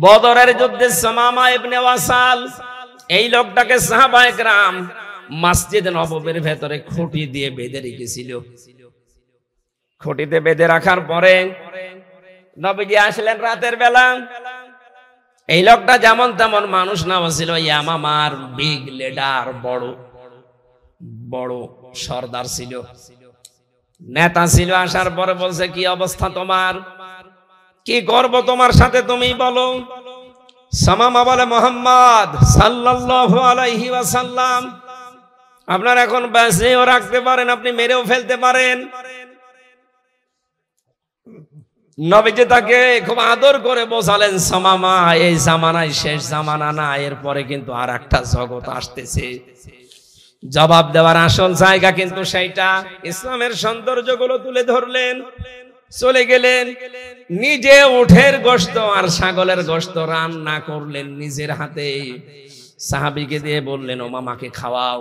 বদরের যুদ্ধে সামামা ইবনে ওয়াসাল এই লোকটাকে সাহাবায়ে কেরাম মসজিদ নববীর ভেতরে খুঁটি দিয়ে বেঁধে রেখেছিল। খুঁটিতে বেঁধে রাখার পরে নবীজি আসলেন রাতের বেলা। এই লোকটা যেমন তেমন মানুষ না, ছিল ইয়ামামার বিগ লিডার, বড় সর্দার ছিল, নেতা ছিল। আসার পরে বলছে, কি অবস্থা তোমার, কি করব তোমার সাথে তুমি বলো। সামামা বলে, মুহাম্মদ সাল্লাল্লাহু আলাইহি ওয়াসাল্লাম আপনার এখন বেঁচেও রাখতে পারেন, আপনি মেরেও ফেলতে পারেন। নবীজি তাকে খুব আদর করে বোঝালেন, সামামা এই জামানায় শেষ জামানা না, এরপরে কিন্তু আর একটা জগৎ আসতেছে, জবাব দেওয়ার আসল জায়গা কিন্তু সেইটা। ইসলামের সৌন্দর্যগুলো তুলে ধরলেন, চলে গেলেন। নিজে উঠের গোশত আর ছাগলের গোশত রান্না করলেন নিজের হাতে, সাহাবীকে দিয়ে বললেন, ও মামাকে খাওয়াও।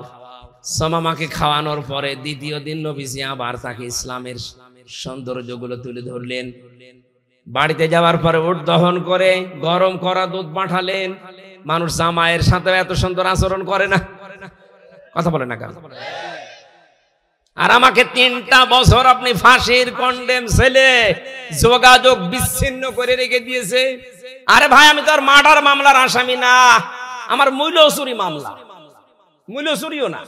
সামামাকে খাওয়ানোর পরে দ্বিতীয় দিন নবীজি আবার তাকে ইসলামের সৌন্দর্যগুলো তুলে ধরলেন। বাড়িতে যাওয়ার পরে উট দহন করে গরম করা দুধ পাঠালেন। মানুষ জামাইয়ের সাথে এত সুন্দর আচরণ করে না, কথা বলে না কেন? আর আমাকে 3টা বছর আপনি ফাঁসির কন্ডেম ছেলে যোগাযোগ বিচ্ছিন্ন করে রেখে দিয়েছে। আরে ভাই, আমি তো আর মার্ডার মামলার আসামি না, আমার মূল্য চুরি মামলা। মূল্য চুরিও না,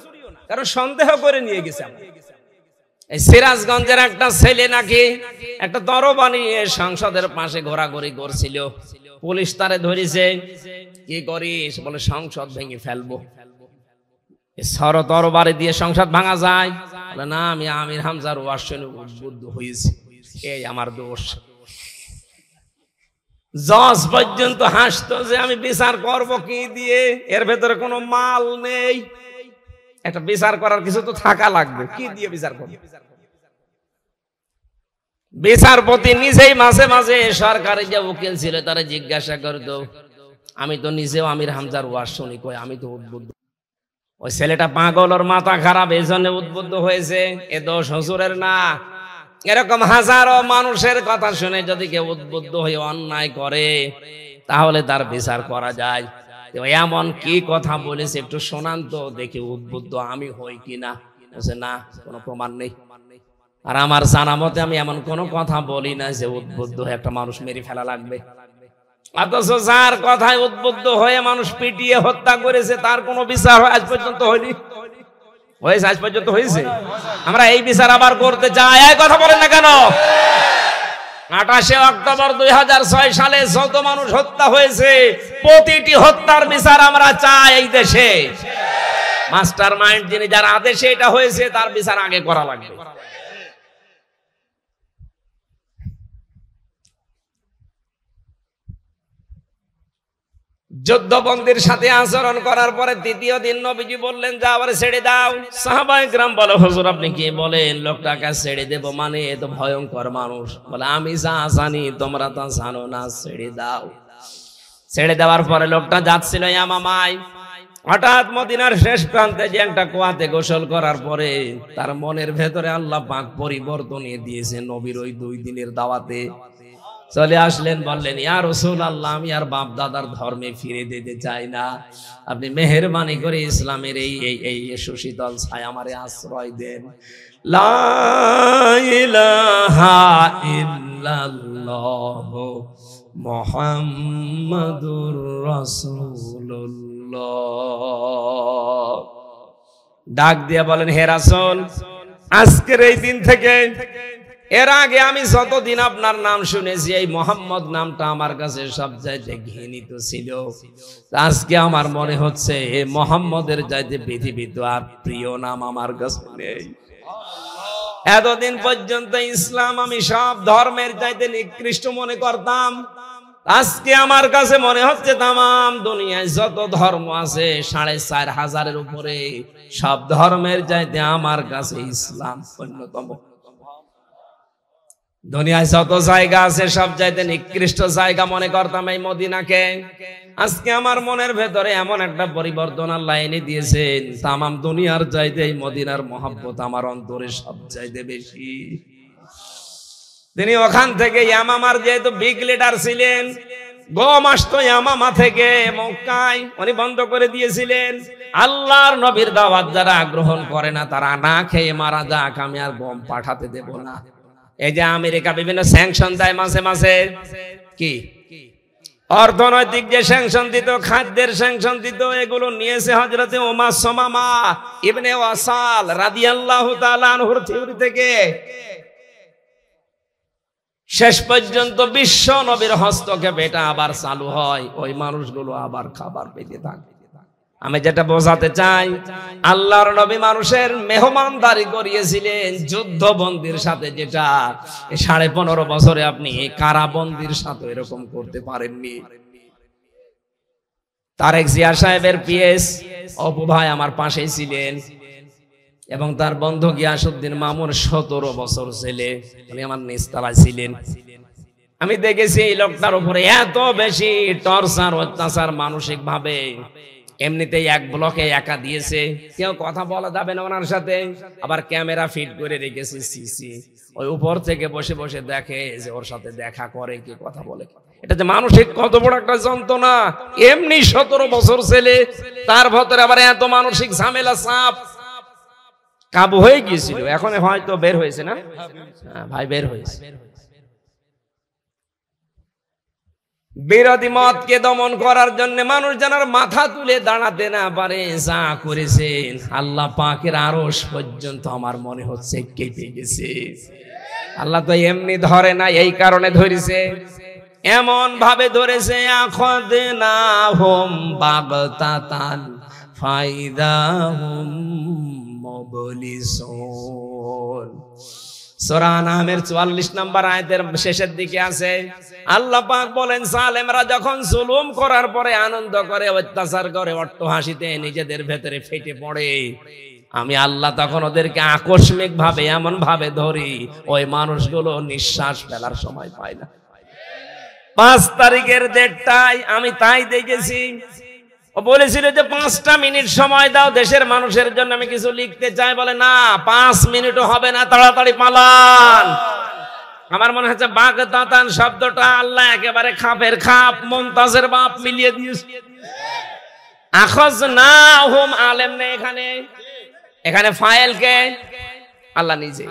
কারণ সন্দেহ করে নিয়ে গেছে। এই সিরাজগঞ্জের একটা ছেলে নাকি একটা তরবারি নিয়ে সংসদের পাশে ঘোরাঘুরি করছিল, পুলিশ তারে ধরেছে। কি করিস? বলে, সংসদ ভেঙে ফেলবো। তরবারি দিয়ে সংসদ ভাঙা যায়? বলে, না, আমি আমির হামজার ওয়াজ শুনে উদ্বুদ্ধ হয়েছি, এই আমার দোষ। জজ পর্যন্ত হাসতো যে আমি বিচার করব কি দিয়ে, এর ভেতরে কোনো মাল নেই, একটা বিচার করার কিছু তো থাকা লাগবে, কি দিয়ে বিচার করব? বিচারপতি নিজেই মাঝে মাঝে সরকারি যে উকিল ছিল তারা জিজ্ঞাসা করতো, আমি তো নিজেও আমির হামজার ওয়াজ শুনি, কই আমি তো উদ্বুদ্ধ। ওই ছেলেটা পাগল, ওর মাথা খারাপ, এই জন্য উদ্বুদ্ধ হয়েছে, এ দোষ হুজুরের না। এরকম হাজারো মানুষের কথা শুনে যদি কেউ উদ্বুদ্ধ হয়ে অন্যায় করে তাহলে তার বিচার করা যায়। এমন কি কথা বলেছে একটু শোনান তো দেখি, উদ্বুদ্ধ আমি হই কিনা। না, কোনো প্রমাণ নেই। আর আমার জানা মতে আমি এমন কোনো কথা বলি না যে উদ্বুদ্ধ হয়ে একটা মানুষ মেরে ফেলা লাগবে। অথচ যার কথায় উদ্বুদ্ধ হয়ে মানুষ পিটিয়ে হত্যা করেছে তার কোনো বিচার আজ পর্যন্ত হয়নি। হয়েছে? আজ পর্যন্ত হয়েছে? আমরা এই বিচার আবার করতে চাই। এই কথা বলেন না কেন? 28 অক্টোবর 2006 সালে যত মানুষ হত্যা হয়েছে প্রতিটি হত্যার বিচার আমরা চাই এই দেশে। মাস্টার মাইন্ড যিনি, যার আদেশে এটা হয়েছে, তার বিচার আগে করা লাগবে। যুদ্ধবন্দীর সাথে আচরণ করার পরে তৃতীয় দিন নবীজি বললেন, যা আবার ছেড়ে দাও। সাহাবায়ে কেরাম বলে, হুজুর আপনি কি বলেন, লোকটাকে ছেড়ে দেব মানে? এ তো ভয়ঙ্কর মানুষ। বলে, আমি যা জানি তোমরা তা জানো না, ছেড়ে দাও। ছেড়ে দেওয়ার পরে লোকটা যাচ্ছিল ইয়ামামায়। হঠাৎ মদিনার শেষ প্রান্তে যে একটা কুয়াতে গোসল করার পরে তার মনের ভেতরে আল্লাহ পাক পরিবর্তন দিয়েছে। নবীর ওই 2 দিনের দাওয়াতে চলে আসলেন, বললেন, ইয়া রাসূলুল্লাহ, আমি আর বাপ দাদার ধর্মে ফিরে যেতে চাই না, আপনি মেহেরবানি করে ইসলামের এই সুশীতল ছায়া আমারে আশ্রয় দেন। লা ইলাহা ইল্লাল্লাহ মুহাম্মাদুর রাসূলুল্লাহ। ডাক দিয়ে বলেন, হে রাসূল, আজকের এই দিন থেকে, এর আগে আমি যতদিন আপনার নাম শুনেছি এই মোহাম্মদ নামটা আমার কাছে সবচাইতে ঘৃণিত ছিল। আজকে আমার মনে হচ্ছে এই মোহাম্মদের চাইতে পৃথিবীতে আর প্রিয় নাম আমার কাছে নেই। এতদিন পর্যন্ত ইসলাম আমি সব ধর্মের চাইতে নিকৃষ্ট মনে করতাম, আজকে আমার কাছে মনে হচ্ছে তামাম দুনিয়ায় যত ধর্ম আছে 4500-এর উপরে, সব ধর্মের চাইতে আমার কাছে ইসলাম অন্যতম। দুনিয়ায় যত জায়গা আছে সব চাইতে নিকৃষ্ট জায়গা মনে করতাম এই মদিনাকে। আজকে আমার মনের ভেতরে এমন একটা পরিবর্তন আল্লাহ এনে দিয়েছেন, তামাম দুনিয়ার চাইতে এই মদিনার মহব্বত আমার অন্তরে সব চাইতে বেশি। তিনি ওখান থেকে ইয়ামামার যেহেতু বিগ লিডার ছিলেন, গম আসতো ইয়ামামা থেকে মক্কায়, উনি বন্ধ করে দিয়েছিলেন। আল্লাহর নবীর দাওয়াত যারা গ্রহণ করে না তারা না খেয়ে মারা যাক, আমি আর গম পাঠাতে দেব না। এই যে আমেরিকা বিভিন্ন স্যাংশন দেয় মাঝে মাঝে, কি অর্থনৈতিক যে স্যাংশন দিত, খাদ্যের স্যাংশন দিত, এগুলো নিয়েছে হযরতে উমার সুমামা ইবনে ওয়াসাল রাদিয়াল্লাহু তাআলা আনহুর থিওরি থেকে। শেষ পর্যন্ত বিশ্ব নবীর হস্তক্ষেপে এটা আবার চালু হয়, ওই মানুষগুলো আবার খাবার পেতে থাকে। আমি যেটা বোঝাতে চাই, আল্লাহর নবী মানুষের মেহমানদারি করিয়েছিলেন যুদ্ধবন্দির সাথে, যেটা 15.5 বছরে আপনি কারাবন্দির সাথে এরকম করতে পারেননি। তারেক জিয়া সাহেবের পিএস অপু ভাই আমার পাশেই ছিলেন, এবং তার বন্ধু গিয়াসউদ্দিন মামুন 17 বছর ছেলে, উনি আমার নিচতলায় ছিলেন। আমি দেখেছি এই লোকটার উপরে এত বেশি টর্চার অত্যাচার মানসিক ভাবে। এমনিতেই এক ব্লকে একা দিয়েছে, কেউ কথা বলা যাবে না ওনার সাথে, আবার ক্যামেরা ফিট করে রেখেছে সিসি, ওই উপর থেকে বসে বসে দেখে যে ওর সাথে দেখা করে কি কথা বলে। এটা যে মানসিক কত বড় একটা যন্ত্রণা। এমনি 17 বছর ছেলে, তার ভেতরে আবার এত মানসিক ঝামেলা চাপ, কাবু হয়ে গিয়েছিল। এখন হয়তো বের হয়েছে না? হ্যাঁ ভাই, বের হয়েছে। বিরোধী মতকে দমন করার জন্য মানুষ যেন মাথা তুলে দাঁড়াতে না পারে, যা করেছেন আল্লাহ পাকের আরশ পর্যন্ত আমার মনে হচ্ছে কেঁপে গেছে। আল্লাহ তো এমনি ধরে না, এই কারণে ধরেছে, এমন ভাবে ধরেছে আখাযনাহুম বাগতাতান ফাইদাহুম মুবলিসুন। সূরা আনআমের 44 নম্বর আয়াতের শেষের দিকে আছে, আল্লাহ পাক বলেন জালেমরা যখন জুলুম করার পরে আনন্দ করে, অত্যাচার করে, অট্টহাসিতে নিজেদের ভেতরে ফেটে পড়ে, আমি আল্লাহ তখন ওদেরকে আকস্মিক ভাবে এমন ভাবে ধরি ওই মানুষগুলো নিঃশ্বাস ফেলার সময় পায় না। 5 তারিখের ডেটটাই আমি তাই দেখেছি। ও বলেছিল যে 5টা মিনিট সময় দাও দেশের মানুষের জন্য, আমি কিছু লিখতে চাই। বলে না, 5 মিনিটও হবে না, তাড়াতাড়ি পালান। আমার মনে হচ্ছে বাগদাতান শব্দটা আল্লাহ একেবারে খাপের খাপ মুমতাজের বাপ মিলিয়ে দিয়েছে। আখাযনাহুম আলেম নেই এখানে, এখানে ফাইল কে? আল্লাহ নিজে।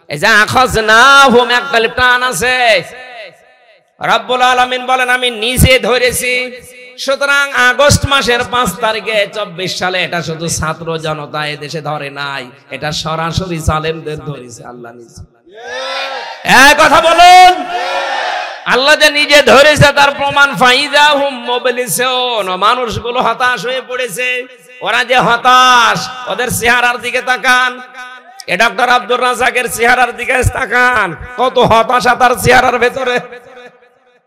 এই যে আখাযনাহুম একটা টান আছে, রব্বুল আলামিন বলেন আমি নিজে ধরেছি। সুতরাং আগস্ট মাসের 5 তারিখে 24 সালে এটা শুধু ছাত্র জনতা এদেশে ধরে নাই, এটা সরাসরি জালেমদের ধরেছে আল্লাহ নিজে। এক কথা বলুন, আল্লাহ যে নিজে ধরেছে তার প্রমাণ ফাইদাহুম মুবলিসুন। মানুষগুলো হতাশ হয়ে পড়েছে, ওরা যে হতাশ, ওদের চেহারার দিকে তাকান, এ ডক্টর আব্দুর রাজ্জাকের চেহারার দিকে তাকান, কত হতাশা তার চেহারার ভেতরে।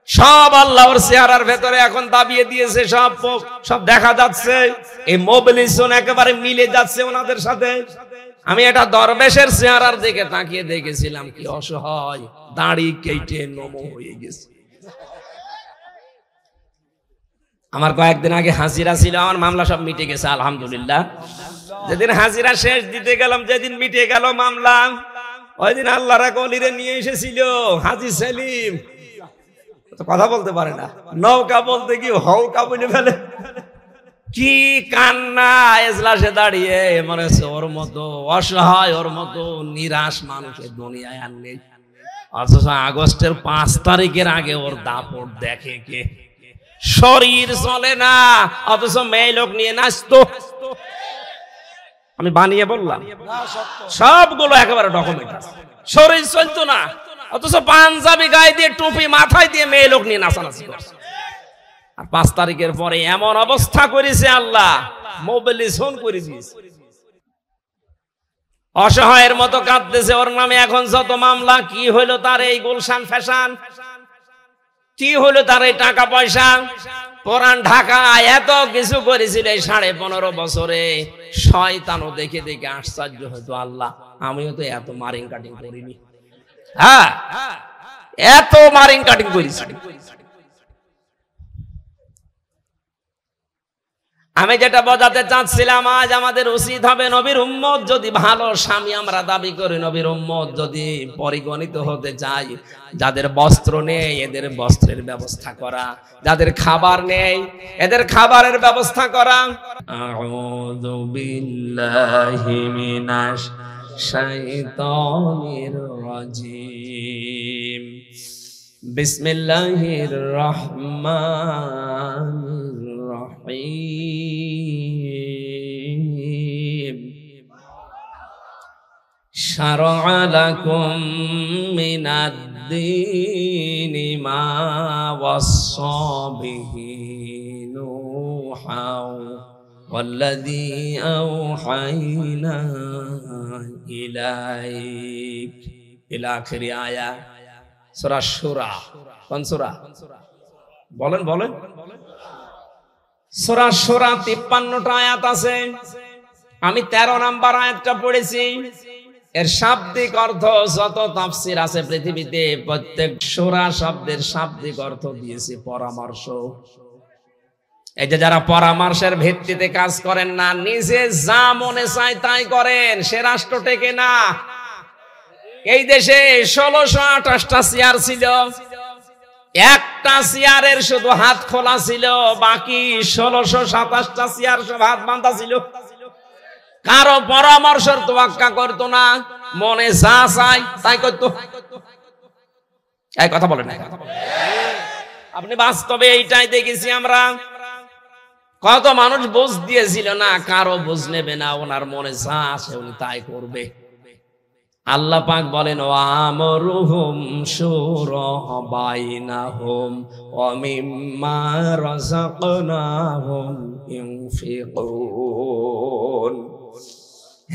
সব আল্লাহর চেহারার ভেতরে এখন দাবিয়ে দিয়েছে, সব দেখা যাচ্ছে। এই মুবলিসুন একেবারে মিলে যাচ্ছে ওনাদের সাথে। আমি এটা দরবেশের চেহারার দিকে তাকিয়ে দেখেছিলাম, কি অসহায়, দাড়ি কেটে নম হয়ে গেছে। আমার কয়েকদিন আগে হাজিরা ছিল, আমার মামলা সব মিটে গেছে আলহামদুলিল্লাহ। যেদিন হাজিরা শেষ দিতে গেলাম, যেদিন মিটে গেল মামলা, ওই দিন আল্লাহর এক ওলিরে নিয়ে এসেছিল হাজী সেলিম, কথা বলতে পারে না, নৌকা বলতে কি হৌকা বলে ফেলে। কি কান্না এজলাসে দাঁড়িয়ে, মানে ওর মতো অসহায়, ওর মতো নিরাশ মানুষের দুনিয়ায় আর নেই। অথচ আগস্টের 5 তারিখের আগে ওর দাপট দেখে কে? শরীর চলে না, অথচ মেয়ে লোক নিয়ে নাচতো। আমি বানিয়ে বললাম, সবগুলো একেবারে ডকুমেন্ট আছে। শরীর চলতো না, অথচ পাঞ্জাবি গায়ে দিয়ে, টুপি মাথায় দিয়ে মেয়ে লোক নিয়ে নাচানাচি করছে। আর 5 তারিখের পরে এমন অবস্থা করেছে আল্লাহ, মুবলিসুন করে দিয়েছে। অসহায়ের মতো কাঁদতেছে, ওর নামে এখন যত মামলা। কি হইলো তার এই গুলশান ফ্যাশন, কি হইলো তার এই টাকা পয়সা, পুরান ঢাকা, এত কিছু করেছিল এই 15.5 বছরে। শয়তানও দেখে দেখে আশ্চর্য হতো, আল্লাহ আমিও তো এত মারিং কাটিং করিনি। হ্যাঁ, এত মারিং কাটিং করেছি। আমি যেটা বোঝাতে চাচ্ছিলাম, আজ আমাদের উচিত হবে নবীর উম্মত যদি ভালো স্বামী আমরা দাবি করি, নবীর উম্মত যদি পরিগণিত হতে চাই, যাদের বস্ত্র নেই এদের বস্ত্রের ব্যবস্থা করা, যাদের খাবার নেই এদের খাবারের ব্যবস্থা করা। আউযু বিল্লাহি মিনাশ শাইতানির রাজিম। বিসমিল্লাহির রহমানির রহিম। শারআ লাকুম মিনাদ-দীনি মা ওয়াসসা বিহি নূহা ওয়াল্লাযী আওহাইনা ইলাইক ইলা আখিরি আয়া। সূরা শুরা। কোন সূরা? বলেন বলেন। সূরা শুরা 53টা আয়াত আছে। আমি 13 নাম্বার আয়াতটা পড়েছি। এর শাব্দিক অর্থ যত তাফসীর আছে পৃথিবীতে, প্রত্যেক সূরা শব্দের শাব্দিক অর্থ দিয়েছে পরামর্শ। এই যে যারা পরামর্শের ভিত্তিতে কাজ করেন না, নিজে যা মনে চায় তাই করেন, সে রাষ্ট্র টেকে না। এই দেশে 1628টা চেয়ার ছিল, একটা চেয়ারের শুধু হাত খোলা ছিল, বাকি 1627টা চেয়ার সব হাত বাঁধা ছিল। কারো পরামর্শের তোয়াক্কা করতো না, মনে যা চায় তাই করতো। এই কথা বলেন না, আপনি বাস্তবে এইটাই দেখেছি আমরা। কত মানুষ বুঝ দিয়েছিল না, কারো বুঝ নেবে না, ওনার মনে যা আসে উনি তাই করবে। আল্লাহ পাক বলেন ওয়ামরুহুম শুরা বাইনাহুম ওয়া মিম্মা রাযাকনাহুম ইউনফিকুন।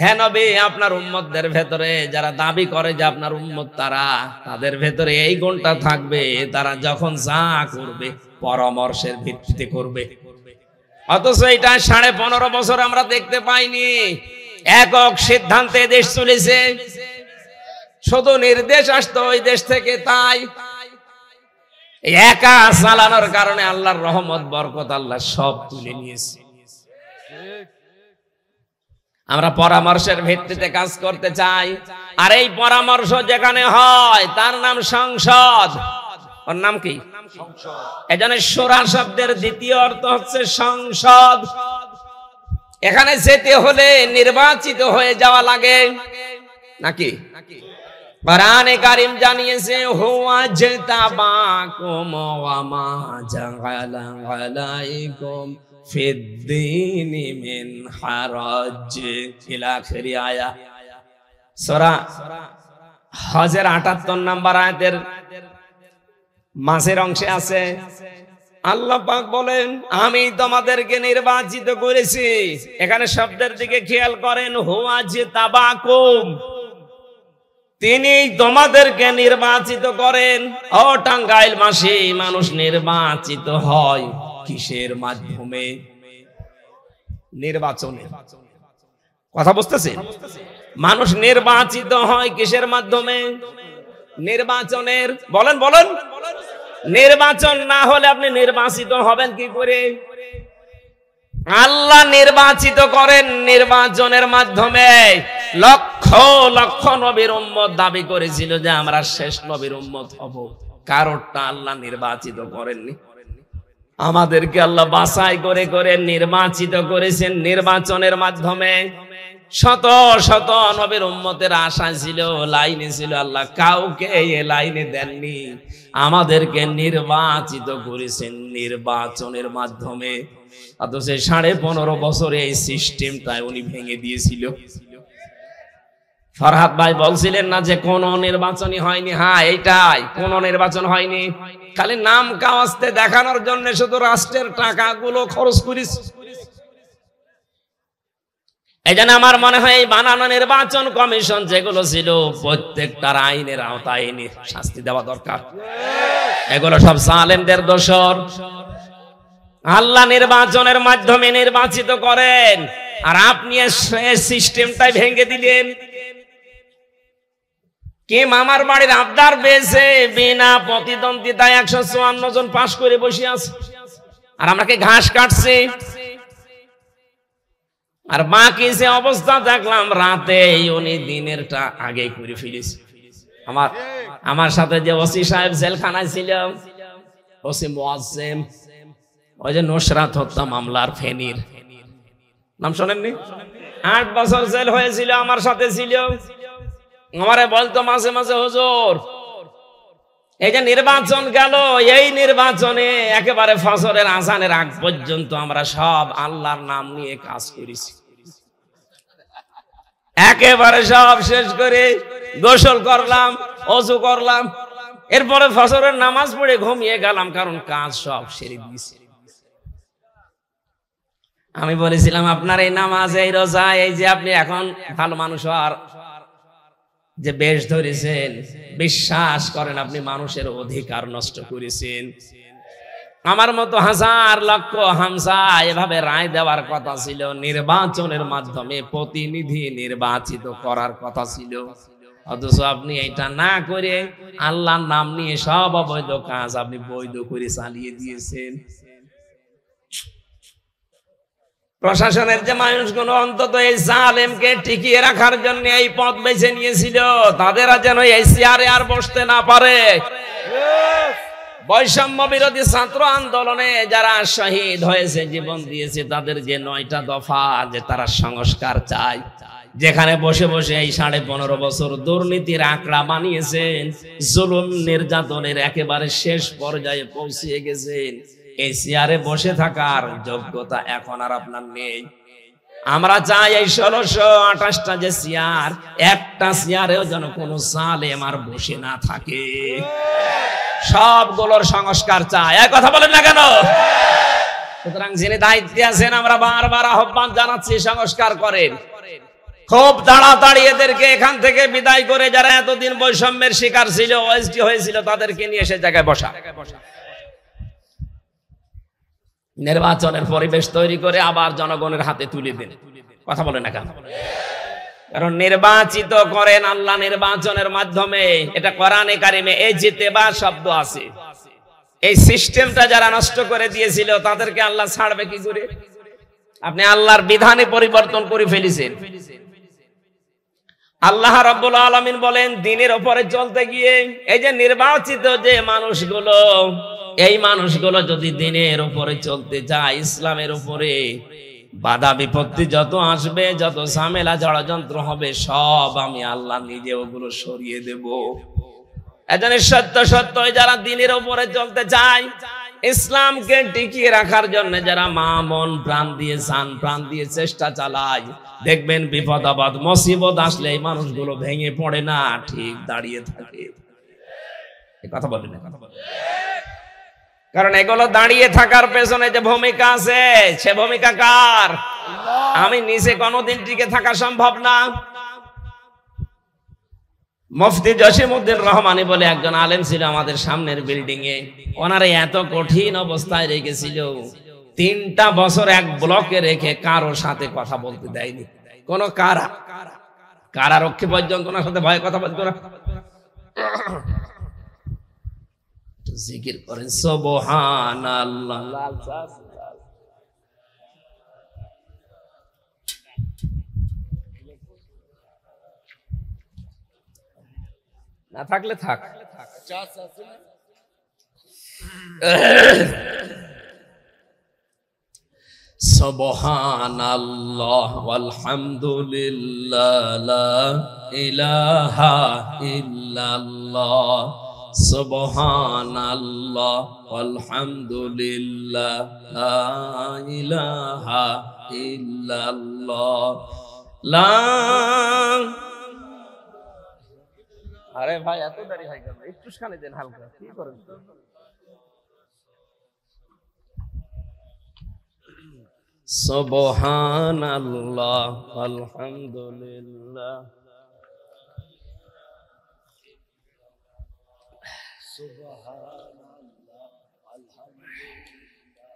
হে নবী, আপনার উম্মতদের ভেতরে যারা দাবি করে যে আপনার উম্মত তাদের ভেতরে এই গুণটা থাকবে, তারা যখন যা করবে পরামর্শের ভিত্তিতে করবে। অথচ এটা 15.5 বছর আমরা দেখতে পাইনি। একক সিদ্ধান্তে দেশ চলেছে, শুধু নির্দেশ আসতো ওই দেশ থেকে, তাই একা চালানোর কারণে আল্লাহর রহমত বরকত আল্লাহ সব তুলে নিয়েছে। আমরা পরামর্শের ভিত্তিতে কাজ করতে চাই, আর এই পরামর্শ যেখানে হয় তার নাম সংসদ। ওর নাম কি? এজন্য শূরা শব্দের দ্বিতীয় অর্থ হচ্ছে সংসদ। এখানে যেতে হলে নির্বাচিত হয়ে যাওয়া লাগে নাকি? কোরআনে কারীম জানিয়েছে হুয়া জাতাবাকুম ওয়া মা জাআলা আলাইকুম ফিদ-দীনি মিন হারাজ ইলা আখিরি আয়া। সূরা হজের 78 নম্বর আয়াতের মাঝের অংশে আছে, আল্লাহ পাক বলেন আমি তোমাদেরকে নির্বাচিত করেছি। এখানে শব্দের দিকে খেয়াল করেন, হুয়া জাতাবাকুম, তিনি তোমাদেরকে নির্বাচিত করেন। ও টাঙ্গাইল মাসি, মানুষ নির্বাচিত হয় কিসের মাধ্যমে? নির্বাচনে। কথা বুঝতেছেন? মানুষ নির্বাচিত হয় কিসের মাধ্যমে? নির্বাচনের। বলেন বলেন। নির্বাচন না হলে আপনি নির্বাচিত হবেন কি করে? আল্লাহ নির্বাচিত করেন নির্বাচনের মাধ্যমে। লক্ষ লক্ষ নবীর উম্মত দাবি করেছিল যে আমরা শেষ নবীর উম্মত হব, কারোরটা আল্লাহ নির্বাচিত করেননি। আমাদেরকে আল্লাহ বাছাই করে করে নির্বাচিত করেছেন নির্বাচনের মাধ্যমে। শত শত নবীর উম্মতের আশা ছিল, লাইনে ছিল, আল্লাহ কাউকে এই লাইনে দেননি। আমাদেরকে নির্বাচিত করেছেন নির্বাচনের মাধ্যমে। অথচ 15.5 বছরে এই সিস্টেমটাই উনি ভেঙে দিয়েছিল। ফরহাদ ভাই বলছিলেন না যে কোন নির্বাচনই হয়নি? হ্যাঁ, এইটাই, কোন নির্বাচন হয়নি, খালি নাম কাওয়াজতে দেখানোর জন্য শুধু রাষ্ট্রের টাকাগুলো খরচ করিস। এই জন্য আমার মনে হয় এই বানানো নির্বাচন কমিশন যেগুলো ছিল প্রত্যেকটার আইনের আওতায় এনে শাস্তি দেওয়া দরকার। এগুলো সব জালেমদের দোসর। আল্লাহ নির্বাচনের মাধ্যমে নির্বাচিত করেন, আর আপনি সিস্টেমটাই ভেঙে দিলেন। কে মামার বাড়ির আবদার পেয়েছে, বিনা প্রতিদ্বন্দ্বিতায় 154 জন পাশ করে বসে আছে, আর আমরা কি ঘাস কাটছি? আর বাকি যে অবস্থা দেখলাম রাতে উনি দিনেরটা আগে করে ফেলেছে। আমার সাথে যে ওসি সাহেব জেলখানায় ছিল, ওসি মুয়াজ্জেম, ওই যে নুসরাত হত্যা মামলার ফেনীর, নাম শোনেননি? 8 বছর জেল হয়েছিল, আমার সাথে ছিল। আমারে বলতো মাঝে মাঝে, হুজুর এই যে নির্বাচন গেল, এই নির্বাচনে একেবারে ফজরের আজানের আগ পর্যন্ত আমরা সব আল্লাহর নাম নিয়ে কাজ করেছি, একেবারে সব শেষ করে গোসল করলাম, ওযু করলাম, এরপরে ফজরের নামাজ পড়ে ঘুমিয়ে গেলাম, কারণ কাজ সব সেরে দিয়েছি। আমি বলেছিলাম আপনার এই নামাজ, এই রোজা, এই যে আপনি এখন ভালো মানুষ আর যে বেশ ধরেছেন, বিশ্বাস করেন আপনি মানুষের অধিকার নষ্ট করেছেন। আমার মতো হাজার লক্ষ হামজা এভাবে রায় দেওয়ার কথা ছিল, নির্বাচনের মাধ্যমে প্রতিনিধি নির্বাচিত করার কথা ছিল, অথচ আপনি এটা না করে আল্লাহর নাম নিয়ে সব অবৈধ কাজ আপনি বৈধ করে চালিয়ে দিয়েছেন। প্রশাসনের যে মানুষগুলো অন্তত এই জালেমকে টিকিয়ে রাখার জন্য এই পথ বেছে নিয়েছিল, তাদের যেন এই চেয়ারে আর বসতে না পারে। বৈষম্য বিরোধী ছাত্র আন্দোলনে যারা শহীদ হয়েছে, জীবন দিয়েছে, তাদের যে 9টা দফা যে তারা সংস্কার চায়, যেখানে বসে বসে এই 15.5 বছর দুর্নীতির আঁকড়া বানিয়েছেন, জুলুম নির্যাতনের একেবারে শেষ পর্যায়ে পৌঁছিয়ে গেছেন, এই চেয়ারে বসে থাকার যোগ্যতা এখন আর আপনার নেই। আমরা চাই এই 1628টা যে চেয়ার, একটা চেয়ারেও যেন কোনো জালেম আর বসে না থাকে, সবগুলোর সংস্কার চাই। এক কথা বলেন না কেন? সুতরাং যিনি দায়িত্বে আছেন, আমরা বারবার আহ্বান জানাচ্ছি, সংস্কার করেন, খুব তাড়াতাড়ি এদেরকে এখান থেকে বিদায় করে, যারা এতদিন বৈষম্যের শিকার ছিল, ওএসডি হয়েছিল, তাদেরকে নিয়ে এসে জায়গায় বসা, নির্বাচনের পরিবেশ তৈরি করে আবার জনগণের হাতে তুলে দেন। কথা বলে না কেন? কারণ নির্বাচিত করেন আল্লাহ নির্বাচনের মাধ্যমে। এটা কোরআনে কারিমে ইজতিবা শব্দ আছে। এই সিস্টেমটা যারা নষ্ট করে দিয়েছিল, তাদেরকে আল্লাহ ছাড়বে কি করে? আপনি আল্লাহর বিধানে পরিবর্তন করে ফেলেছেন। আল্লাহ রাব্বুল আলামিন বলেন, দিনের উপরে চলতে গিয়ে এই যে নির্বাচিত যে মানুষগুলো, এই মানুষগুলো যদি দিনের উপরে চলতে যায়, ইসলামের উপরে, বাধা বিপত্তি যত আসবে, যত ঝামেলা ষড়যন্ত্র হবে, সব আমি আল্লাহ নিজে ওগুলো সরিয়ে দেব। এজন্য সত্য সত্য যারা দিনের উপরে চলতে চায়, ইসলামকে টিকিয়ে রাখার জন্য যারা মা মন প্রাণ দিয়ে, জান প্রাণ দিয়ে চেষ্টা চালায়, দেখবেন বিপদ আপদ মুসিবত আসলে এই মানুষগুলো ভেঙে পড়ে না, ঠিক দাঁড়িয়ে থাকে। কথা বলেন না? কথা বলেন। কারণ এগুলো দাঁড়িয়ে থাকার পেছনে যে ভূমিকা আছে, সে ভূমিকা কার? আমি নিজে কোনোদিন টিকে থাকা সম্ভব না। মুফতি জসিমউদ্দিন রহমানী বলে একজন আলেম ছিল আমাদের সামনের বিল্ডিং এ, ওনারা এত কঠিন অবস্থায় রেখেছিল, 3টা বছর এক ব্লকে রেখে কারোর সাথে কথা বলতে দেয়নি। কোন কারারক্ষী পর্যন্ত ওনার সাথে ভয়ে কথা বলতো না। জিকির করেন সুবহানাল্লাহ। না থাকলে থাক। সুবহানাল্লাহ ওয়ালহামদুলিল্লাহ লা ইলাহা ইল্লাল্লাহ, সুবহানাল্লাহ ওয়ালহামদুলিল্লাহ লা ইলাহা ইল্লাল্লাহ লা। আরে ভাই এত দেরি হয় কেন? একটু শানে দেন হালকা, কি করেন? সুবহানাল্লাহ আলহামদুলিল্লাহ সুবহানাল্লাহ আলহামদুলিল্লাহ।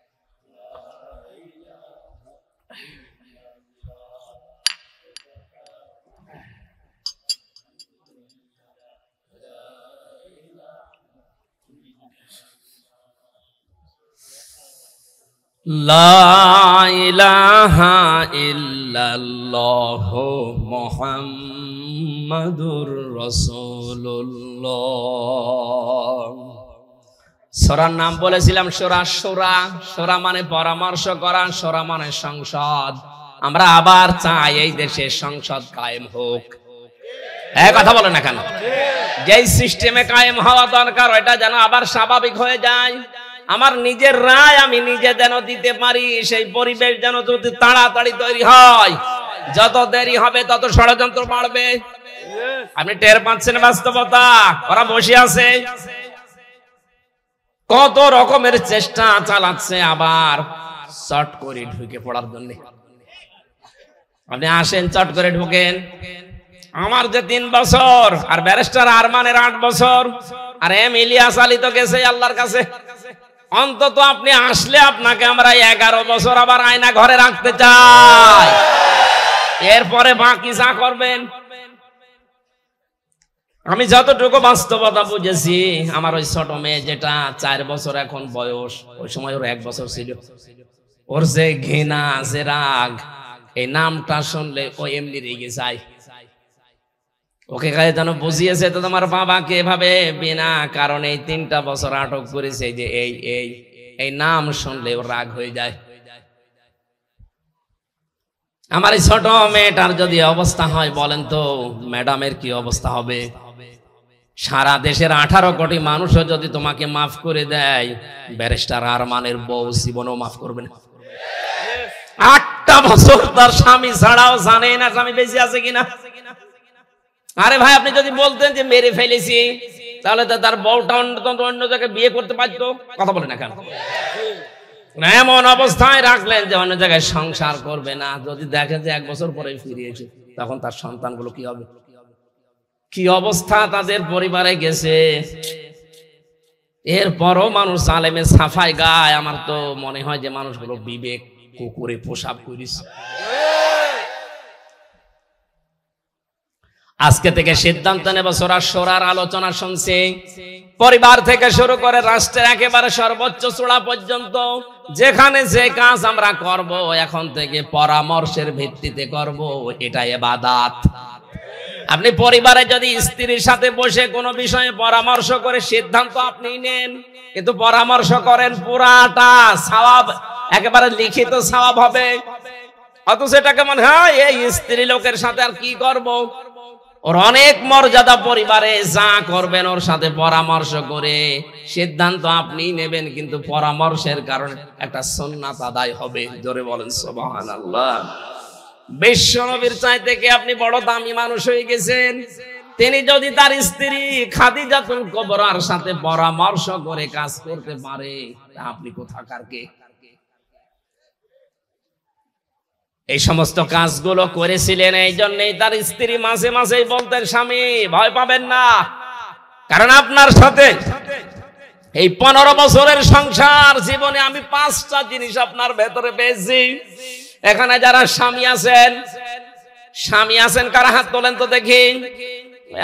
লা ইলাহা ইল্লাল্লাহ মুহাম্মাদুর রাসূলুল্লাহ। সূরার নাম বলেছিলাম সূরা শূরা। শূরা মানে পরামর্শ করা, শূরা মানে সংসদ। আমরা আবার চাই এই দেশে সংসদ কায়েম হোক। কথা বলে না কেন? যেই সিস্টেমে কায়েম হওয়া দরকার ওইটা যেন আবার স্বাভাবিক হয়ে যায়। আমার নিজের রায় আমি নিজে যেন দিতে পারি, সেই পরিবেশ যেন যদি তাড়াতাড়ি তৈরি হয়। যত দেরি হবে তত ষড়যন্ত্র বাড়বে। আপনি টের পাচ্ছেন বাস্তবতা? ওরা বসে আছে, কত রকমের চেষ্টা চালাচ্ছে আবার চট করে ঢুকে পড়ার জন্য। আপনি আসেন, চট করে ঢুকেন। আমার যে 3 বছর, আর ব্যারিস্টার আরমানের 8 বছর, আর এম ইলিয়াস আলী তো গেছে আল্লাহর কাছে। অন্তত আপনি আসলে আপনাকে আমরা 11 বছর আবার আয়না ঘরে রাখতে চাই। এরপরে বাকি যা করবেন। আমি যতটুকু বাস্তবতা বুঝেছি, আমার ওই ছোট মেয়ে যেটা 4 বছর এখন বয়স, ওই সময় ওর 1 বছর ছিল, ওর যে ঘৃণা, যে রাগ, এই নামটা শুনলে ও এমনি রেগে যায়। ওকে কাজে যেন বুঝিয়েছে তো তোমার বাবাকে এভাবে বিনা কারণে 3টা বছর আটক করেছে, যে এই নাম শুনলে ওর রাগ হয়ে যায়। আমার এই ছোট মেয়েটার যদি অবস্থা হয়, বলেন তো ম্যাডামের কি অবস্থা হবে? সারা দেশের 18 কোটি মানুষও যদি তোমাকে মাফ করে দেয়, ব্যারিস্টার আরমানের বউ জীবনও মাফ করবে না। 8টা বছর তার স্বামী ছাড়াও জানে না স্বামী বেঁচে আছে কিনা। আরে ভাই, আপনি যদি বলতেন যে মেরে ফেলেছি, তাহলে তো তার বউটা অন্য জায়গায় বিয়ে করতে পারতো। কথা বলে না কেন? এমন অবস্থায় রাখলেন যে অন্য জায়গায় সংসার করবে না। যদি দেখেন যে 1 বছর পরে ফিরিয়েছে, তখন তার সন্তানগুলো কি হবে? কি অবস্থা তাদের পরিবারে গেছে। এরপরও মানুষ আলেমে সাফাই গায়। আমার তো মনে হয় যে মানুষগুলো বিবেক কুকুরে পোশাক করিস। আজকে থেকে সিদ্ধান্ত নেব, সূরার আলোচনা শুনছি, পরিবার থেকে শুরু করে রাষ্ট্রের একেবারে সর্বোচ্চ চূড়া পর্যন্ত যেখানে যে কাজ আমরা করব, এখন থেকে পরামর্শের ভিত্তিতে করব। এটা ইবাদত। আপনি পরিবারে যদি স্ত্রীর সাথে বসে কোনো বিষয়ে পরামর্শ করে সিদ্ধান্ত আপনি নেন, কিন্তু পরামর্শ করেন পুরাটা সওয়াব, একেবারে লিখিত সওয়াব হবে। অথচ এটাকে মনে হয় এই স্ত্রী লোকের সাথে আর কি করব। ওর অনেক মর্যাদা পরিবারে, যা করবেন ওর সাথে পরামর্শ করে সিদ্ধান্ত আপনি নেবেন, কিন্তু পরামর্শের কারণে একটা সুন্নাত আদায় হবে। জোরে বলেন সুবহানাল্লাহ। বিশ্বনবীর চাইতে কি আপনি বড় দামি মানুষ হয়ে গেছেন? তিনি যদি তার স্ত্রী খাদিজাতুল কুবরার সাথে পরামর্শ করে কাজ করতে পারে, আপনি কোথাকার কে? এই সমস্ত কাজগুলো করেছিলেন। এই জন্যই তার স্ত্রী মাঝে মাঝেই বলতেন, স্বামী ভয় পাবেন না, কারণ আপনার সাথে এই 15 বছরের সংসার জীবনে আমি 5টা জিনিস আপনার ভেতরে পেয়েছি। এখানে যারা স্বামী আছেন কারা হাত তোলেন তো দেখি,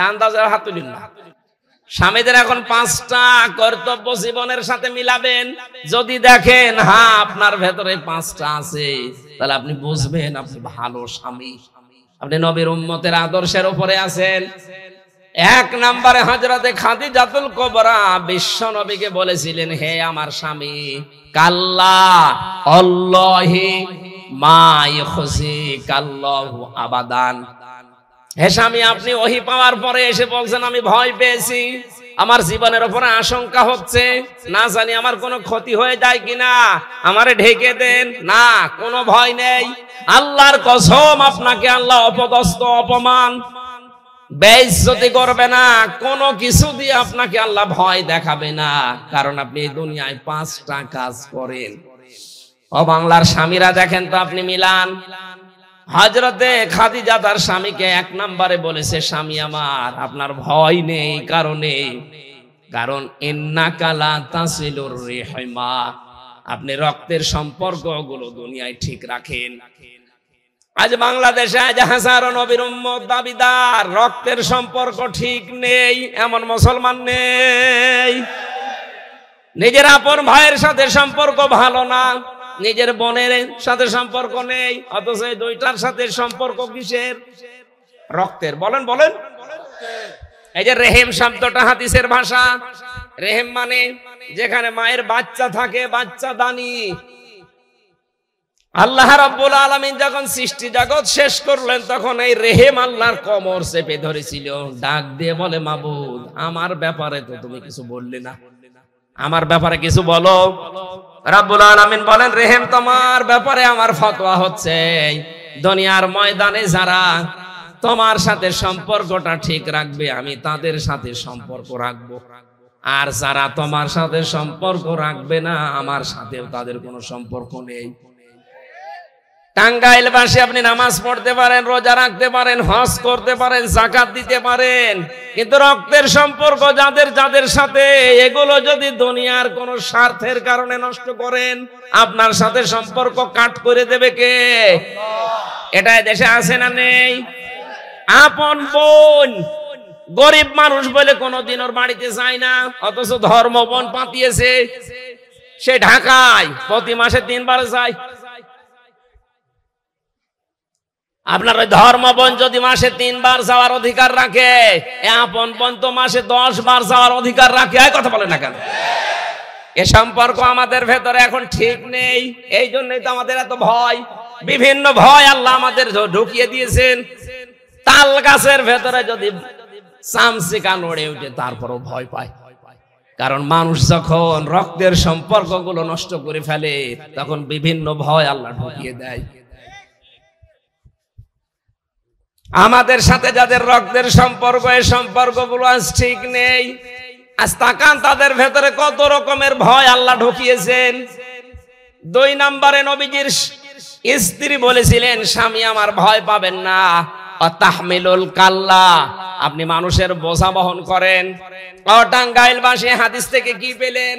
আন্দাজে হাত তুলেন না। স্বামীদের এখন 5টা কর্তব্য জীবনের সাথে মিলাবেন। যদি দেখেন হ্যাঁ আপনার ভেতরে 5টা আছে, তাহলে আপনি বুঝবেন আপনি ভালো স্বামী, আপনি নবীর উম্মতের আদর্শের উপরে আছেন। 1 নম্বরে হযরতে খাদিজাতুল কুবরা বিশ্ব নবীকে বলেছিলেন, হে আমার স্বামী, কাল্লা আল্লাহি মা ইখজিকাল্লাহু আবাদান। হে স্বামী, আপনি ওহী পাওয়ার পরে এসে বলছেন আমি ভয় পেয়েছি, আমার জীবনের উপরে আশঙ্কা হচ্ছে, না জানি আমার কোনো ক্ষতি হয়ে যায় কিনা, আমারে ঢেকে দেন। না, কোনো ভয় নেই। আল্লাহর কসম, আপনাকে আল্লাহ অপদস্থ, অপমান, বেইজ্জতি করবে না। কোনো কিছু দিয়ে আপনাকে আল্লাহ ভয় দেখাবে না, কারণ আপনি এই দুনিয়ায় 5টা কাজ করেন। ও বাংলার স্বামীরা দেখেন তো, আপনি মিলান। হযরতে খাদিজা তার স্বামীকে 1 নম্বরে বলেছে, স্বামী আমার, আপনার ভয় নেই কারণ ইন্নাকা লা তাসিলুর রিহমা, আপনি রক্তের সম্পর্কগুলো দুনিয়ায় ঠিক রাখেন। আজ বাংলাদেশে আজ হাজারো নবীর উম্মত দাবিদার, রক্তের সম্পর্ক ঠিক নেই এমন মুসলমান নেই। নিজের আপন ভাইয়ের সাথে সম্পর্ক ভালো না, নিজের বোনের সাথে সম্পর্ক নেই, অথচ এই দুইটার সাথে সম্পর্ক কিসের? রক্তের। বলেন বলেন। এই যে রেহেম শব্দটা হাদিসের ভাষা, রেহেম মানে যেখানে মায়ের বাচ্চা থাকে, বাচ্চা দানি। আল্লাহ রাব্বুল আলামিন যখন সৃষ্টি জগৎ শেষ করলেন তখন এই রেহেম আল্লাহর কোমর চেপে ধরেছিল। ডাক দিয়ে বলে, মাবুদ আমার ব্যাপারে তো তুমি কিছু বললে না, আমার ব্যাপারে কিছু বলো। রাব্বুল আলামিন বলেন, রেহেম তোমার ব্যাপারে আমার ফতোয়া হচ্ছে, দুনিয়ার ময়দানে যারা তোমার সাথে সম্পর্কটা ঠিক রাখবে আমি তাদের সাথে সম্পর্ক রাখবো, আর যারা তোমার সাথে সম্পর্ক রাখবে না আমার সাথেও তাদের কোনো সম্পর্ক নেই। টাঙ্গাইলবাসী আপনি নামাজ পড়তে পারেন, রোজা রাখতে পারেন, হজ করতে পারেন, যাকাত দিতে পারেন, কিন্তু রক্তের সম্পর্ক যাদের যাদের সাথে, এগুলো যদি দুনিয়ার কোন স্বার্থের কারণে নষ্ট করেন আপনার সাথে সম্পর্ক কাট করে দেবে কে? এটা দেশে আছে না নেই? আপন বোন গরিব মানুষ বলে কোনদিন ওর বাড়িতে যায় না, অথচ ধর্ম বোন পাতিয়েছে, সে ঢাকায় প্রতি মাসে 3 বার যায়। আপনার ওই ধর্ম বোন যদি মাসে 3 বার যাওয়ার অধিকার রাখে, আপন বোন তো মাসে 10 বার যাওয়ার অধিকার রাখে। কথা বলে না কেন? এ সম্পর্ক আমাদের ভেতরে এখন ঠিক নেই, এই জন্যই তো আমাদের এত ভয়। বিভিন্ন ভয় আল্লাহ আমাদের ঢুকিয়ে দিয়েছেন। তাল গাছের ভেতরে যদি চামচিকা নড়ে উঠে তারপরও ভয় পায়, কারণ মানুষ যখন রক্তের সম্পর্কগুলো নষ্ট করে ফেলে তখন বিভিন্ন ভয় আল্লাহ ঢুকিয়ে দেয়। আমাদের সাথে যাদের রক্তের সম্পর্ক, এই সম্পর্কগুলো আজ ঠিক নেই। আজ তাকান তাদের ভেতরে কত রকমের ভয় আল্লাহ ঢুকিয়েছেন। 2 নম্বরে নবীজির স্ত্রী বলেছিলেন, স্বামী আমার ভয় পাবেন না, তাহমিলুল কাল্লা, আপনি মানুষের বোঝা বহন করেন। টাঙ্গাইলবাসী হাদিস থেকে কি পেলেন?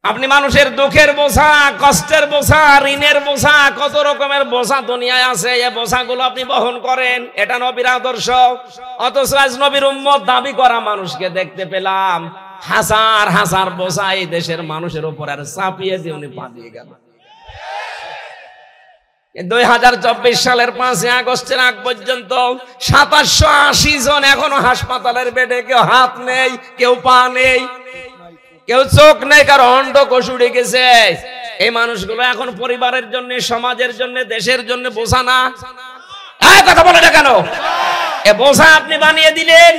আপনি মানুষের দুঃখের বোঝা, কষ্টের বোঝা, ঋণের বোঝা, কত রকমের বোঝা দুনিয়ায় আছে, এই বোঝাগুলো আপনি বহন করেন। এটা নবীর আদর্শ। অথচ আজ নবীর উম্মত দাবি করা মানুষকে দেখতে পেলাম হাজার হাজার বোঝা এই দেশের মানুষের উপর আর চাপিয়ে দিয়ে উনি পালিয়ে গেল। 2024 সালের 5 আগস্টের আগ পর্যন্ত 2780 জন এখনো হাসপাতালের বেডে, কেউ হাত নেই, কেউ পা নেই, কেউ চোখ নেই, কারো অন্ডকোষ উড়ে গেছে। এই মানুষগুলো এখন পরিবারের জন্য, সমাজের জন্য, দেশের জন্য বোঝা না। কথা বলে না কেন? এ বোঝা আপনি বানিয়ে দিলেন,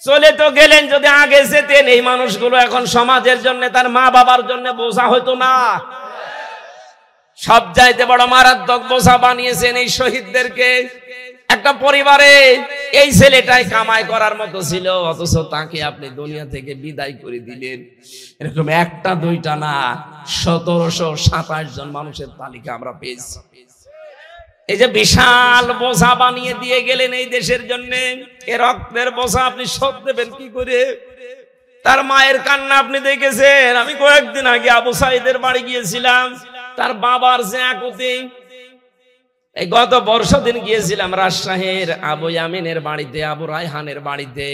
চলে তো গেলেন। যদি আগে যেতেন এই মানুষগুলো এখন সমাজের জন্য, তার মা বাবার জন্য বোঝা হতো না। সব চাইতে বড় মারাত্মক বোঝা বানিয়েছেন এই শহীদদেরকে। একটা পরিবারে এই ছেলেটাই কামাই করার মতো ছিল, অথচ তাকে আপনি দুনিয়া থেকে বিদায় করে দিলেন। এরকম একটা দুইটা না, 1727 জন মানুষের তালিকা আমরা পেয়েছি। এই যে বিশাল বোঝা বানিয়ে দিয়ে গেলেন এই দেশের জন্য, এ রক্তের বোঝা আপনি শোধ দেবেন কি করে? তার মায়ের কান্না আপনি দেখেছেন। আমি কয়েকদিন আগে আবু সাইদের বাড়ি গিয়েছিলাম, তার বাবার যে আকুতি। এই গত বর্ষদিন গিয়েছিলাম রাজশাহীর আবু ইয়ামিনের বাড়িতে, আবু রায়হানের বাড়িতে।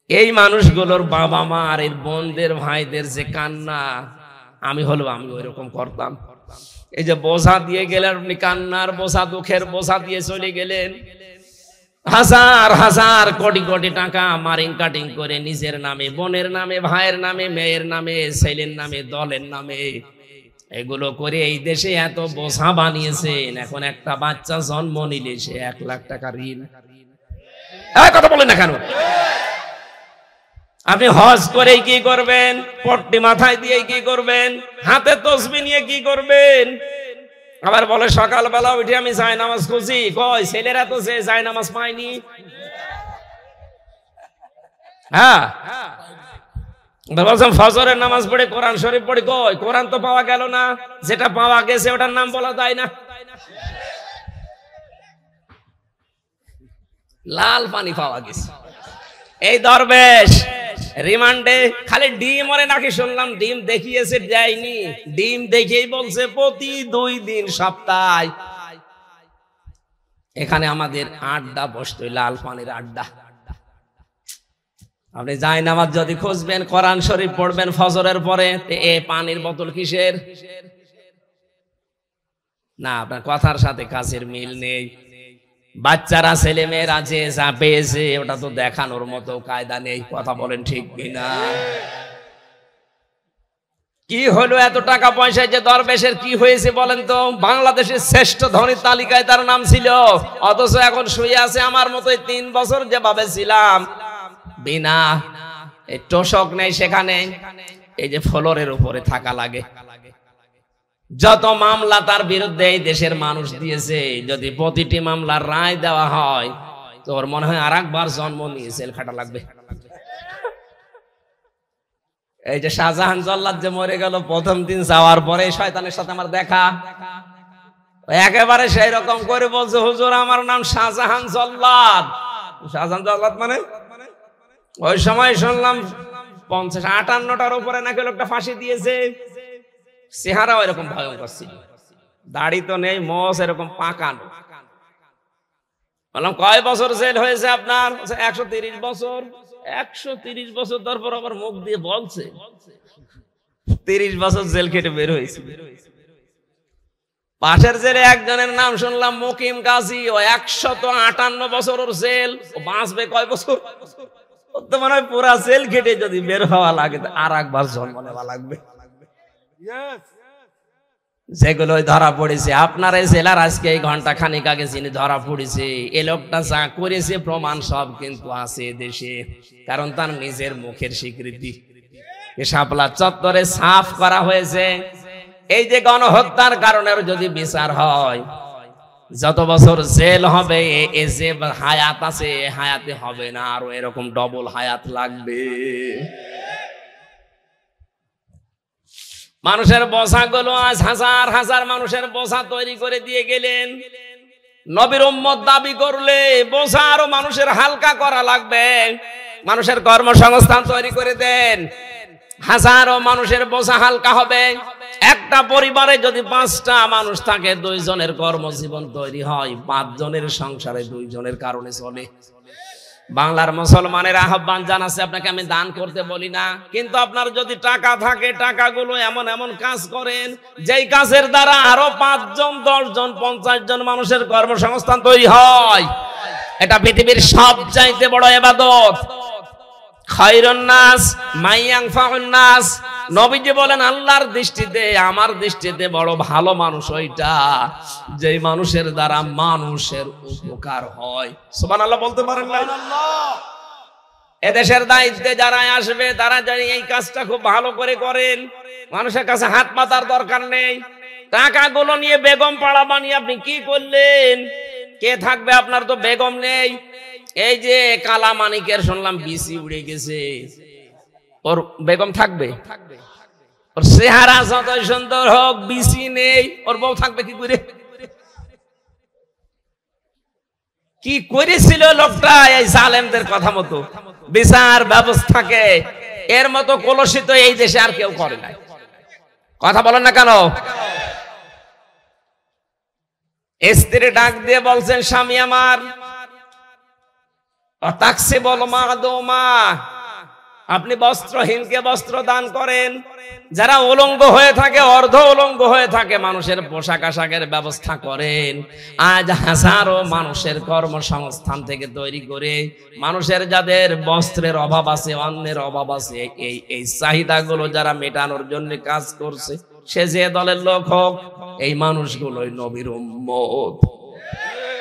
এই মানুষগুলোর বাবা মা আর এর বোনদের ভাইদের যে কান্না, আমি ওইরকম করতাম। এই যে বোঝা দিয়ে গেলেন আপনি, কান্নার বোঝা, দুঃখের বোঝা দিয়ে চলে গেলেন। হাজার হাজার কোটি কোটি টাকা মারিং কাটিং করে নিজের নামে, বোনের নামে, ভাইয়ের নামে, মেয়ের নামে, ছেলের নামে, দলের নামে, এগুলো করে এই দেশে এত বোঝা বানিয়েছেন। এখন একটা বাচ্চা জন্ম নিলে সে 1 লাখ টাকা ঋণ। কথা বলেন না কেন? আপনি হজ করে কি করবেন? পট্টি মাথায় দিয়ে কি করবেন? হাতে তসবিহ নিয়ে কি করবেন? আবার বলে সকালবেলা উঠে আমি জায়নামাজ খুঁজি। কই ছেলেরা তো সে জায়নামাজ পায়নি। হ্যাঁ, ফজরের নামাজ পড়ে, কোরআন শরীফ পড়ে, কই কোরআন তো পাওয়া গেল না। যেটা পাওয়া গেছে ওটার নাম বলা যায় না। লাল পানি পাওয়া গেছে। এই দরবেশ রিমান্ডে খালি ডিম ওরে নাকি শুনলাম ডিম দেখিয়েছে, দেয়নি। ডিম দেখেই বলছে প্রতি 2 দিন সপ্তাহে এখানে আমাদের আড্ডা বসতো, লাল পানির আড্ডা। আপনি যাই নামাজ যদি খুঁজবেন, কোরআন শরীফ পড়বেন ফজরের পরে, এ পানির বোতল কিসের? না, আপনার কথার সাথে কাজের মিল নেই। বাচ্চারা ছেলে মেয়েরা যে যা পেয়েছে ওটা তো দেখানোর মতো কায়দা নেই। কথা বলেন ঠিক কিনা? কি হলো এত টাকা পয়সায় যে দরবেশের কি হয়েছে বলেন তো? বাংলাদেশের শ্রেষ্ঠ ধনীর তালিকায় তার নাম ছিল, অথচ এখন শুয়ে আছে আমার মতো 3 বছর যেভাবে ছিলাম, বিনা এই তোষক নেই সেখানে, এই যে ফ্লোরের উপরে থাকা লাগে। যত মামলা তার বিরুদ্ধে এই দেশের মানুষ দিয়েছে, যদি প্রতিটি মামলার রায় দেওয়া হয় তো ওর মনে হয় আরেকবার জন্ম নিয়ে জেল খাটা লাগবে। এই যে শাহজাহান জল্লাদ যে মরে গেল, প্রথম দিন যাওয়ার পরে শয়তানের সাথে আমার দেখা, একেবারে সেই রকম করে বলছে, হুজুর আমার নাম শাহজাহান জল্লাদ। শাহজাহান জল্লাদ মানে ওই সময় শুনলাম 50-58টার উপরে নাকি লোকটা ফাঁসি দিয়েছে। চেহারাও এরকম ভয়ঙ্কর ছিল, দাড়ি তো নেই, মোষ এরকম পাকানো। বললাম কয় বছর জেল হয়েছে আপনার? 130 বছর। 130 বছর তারপর আবার মুখ দিয়ে বলছে 30 বছর জেল কেটে বের হয়েছে। পাশের জেলে একজনের নাম শুনলাম মুকিম গাজী, ও 158 বছর ওর জেল। ও বাঁচবে কয় বছর? তো মনে হয় পুরা জেল কেটে যদি বের হওয়া লাগে আর একবার জন্ম নেওয়া লাগবে। যেগুলোই ধরা পড়েছে আপনার এই জেলার, আজকে এই ঘন্টা খানিক আগে যিনি ধরা পড়েছে, এ লোকটা যা করেছে প্রমাণ সব কিন্তু আছে দেশে, কারণ তার নিজের মুখের স্বীকৃতি। শাপলা চত্বরে সাফ করা হয়েছে। এই যে গণহত্যার কারণে যদি বিচার হয়, যত বছর জেল হবে, এ যে হায়াত আছে হায়াতে হবে না, আরো এরকম ডবল হায়াত লাগবে। মানুষের বোঝাগুলো আজ হাজার হাজার মানুষের বোঝা তৈরি করে দিয়ে গেলেন। নবীর উম্মত দাবি করলে বোঝা আরো মানুষের হালকা করা লাগবে। মানুষের কর্মসংস্থান তৈরি করে দেন, হাজারো মানুষের বোঝা হালকা হবে। একটা পরিবারে যদি 5টা মানুষ থাকে, 2 জনের কর্মজীবন তৈরি হয়, 5 জনের সংসারে 2 জনের কারণে চলে। বাংলার মুসলমানের আহ্বান জানাচ্ছে, আপনাকে আমি দান করতে বলি না, কিন্তু আপনার যদি টাকা থাকে, টাকাগুলো এমন এমন কাজ করেন যেই কাজের দ্বারা আরো 5 জন 10 জন 50 জন মানুষের কর্মসংস্থান তৈরি হয়। এটা পৃথিবীর সবচাইতে বড় ইবাদত। খায়রুন নাস মাইয়ানফাউন নাস। নবীজি বলেন আল্লাহর দৃষ্টিতে, আমার দৃষ্টিতে বড় ভালো মানুষ ওইটা যেই মানুষের দ্বারা মানুষের উপকার হয়। সুবহানাল্লাহ বলতে পারেন না? এদেশের দায়িত্বে যারা আসবে তারা জানি এই কাজটা খুব ভালো করে করেন। মানুষের কাছে হাত পাতার দরকার নেই। টাকাগুলো নিয়ে বেগম পাড়া বানিয়ে আপনি কি করলেন? কে থাকবে? আপনার তো বেগম নেই। এই যে কালা মানিকের শুনলাম বিসি উড়ে গেছে, ওর বেগম থাকবে? ওর চেহারা যতই সুন্দর হোক, বিসি নেই, ওর বউ থাকবে কি করে? কি করেছিল লোকটা এই জালেমদের কথা মতো বিচার ব্যবস্থাকে? এর মতো কলুষিত এই দেশে আর কেউ করে নাই। কথা বলেন না কেন? স্ত্রী ডাক দিয়ে বলছেন, স্বামী আমার, তাকসি বল মা দোমা, আপনি বস্ত্রহীনকে বস্ত্র দান করেন। যারা উলঙ্গ হয়ে থাকে, অর্ধ উলঙ্গ হয়ে থাকে, মানুষের পোশাক আশাকের ব্যবস্থা করেন। আজ হাজারো মানুষের কর্মসংস্থান থেকে তৈরি করে মানুষের যাদের বস্ত্রের অভাব আছে, অন্যের অভাব আছে, এই চাহিদাগুলো যারা মেটানোর জন্য কাজ করছে, সে যে দলের লোক হোক, এই মানুষগুলোই নবীর উম্মত।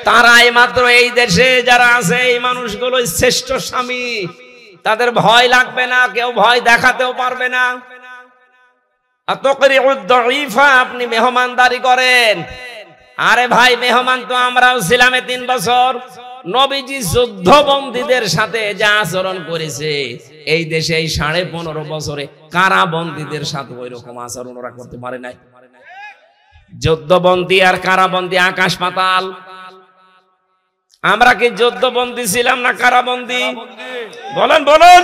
তারাই মাত্র এই দেশে যারা আছে, এই মানুষগুলোই শ্রেষ্ঠ স্বামী। তাদের ভয় লাগবে না, কেউ ভয় দেখাতেও পারবে না। আপনি মেহমানদারি করেন। আরে ভাই, মেহমান তো আমরাও ছিলাম 3 বছর। নবীজি যুদ্ধবন্দীদের সাথে যা আচরণ করেছে, এই দেশে এই 15.5 বছরে কারাবন্দীদের সাথে ওই রকম আচরণ ওরা করতে পারে নাই। যুদ্ধবন্দী আর কারাবন্দী আকাশ পাতাল। আমরা কি যুদ্ধবন্দী ছিলাম না কারাবন্দী? বলেন বলেন।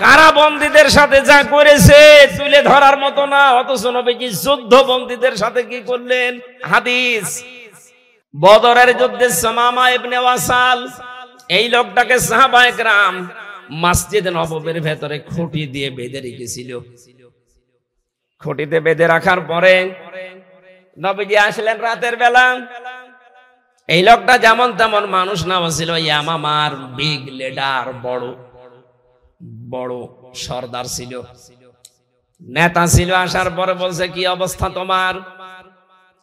কারাবন্দীদের সাথে যা করেছে তুলে ধরার মতো না, অথচ নবীজি যুদ্ধবন্দীদের সাথে কি করলেন? হাদিস, বদরের যুদ্ধে সুমামা ইবনে ওয়াসাল, এই লোকটাকে সাহাবায়ে কেরাম মসজিদ নববীর ভেতরে খুঁটি দিয়ে বেঁধে রেখেছিল। খুঁটিতে বেঁধে রাখার পরে নবীজি আসলেন রাতের বেলা। এই লোকটা যেমন তেমন মানুষ না ছিল, ইয়ামামার বিগ লিডার, বড় বড় সর্দার ছিল, নেতা ছিল। আসার পরে বলছে, কি অবস্থা তোমার,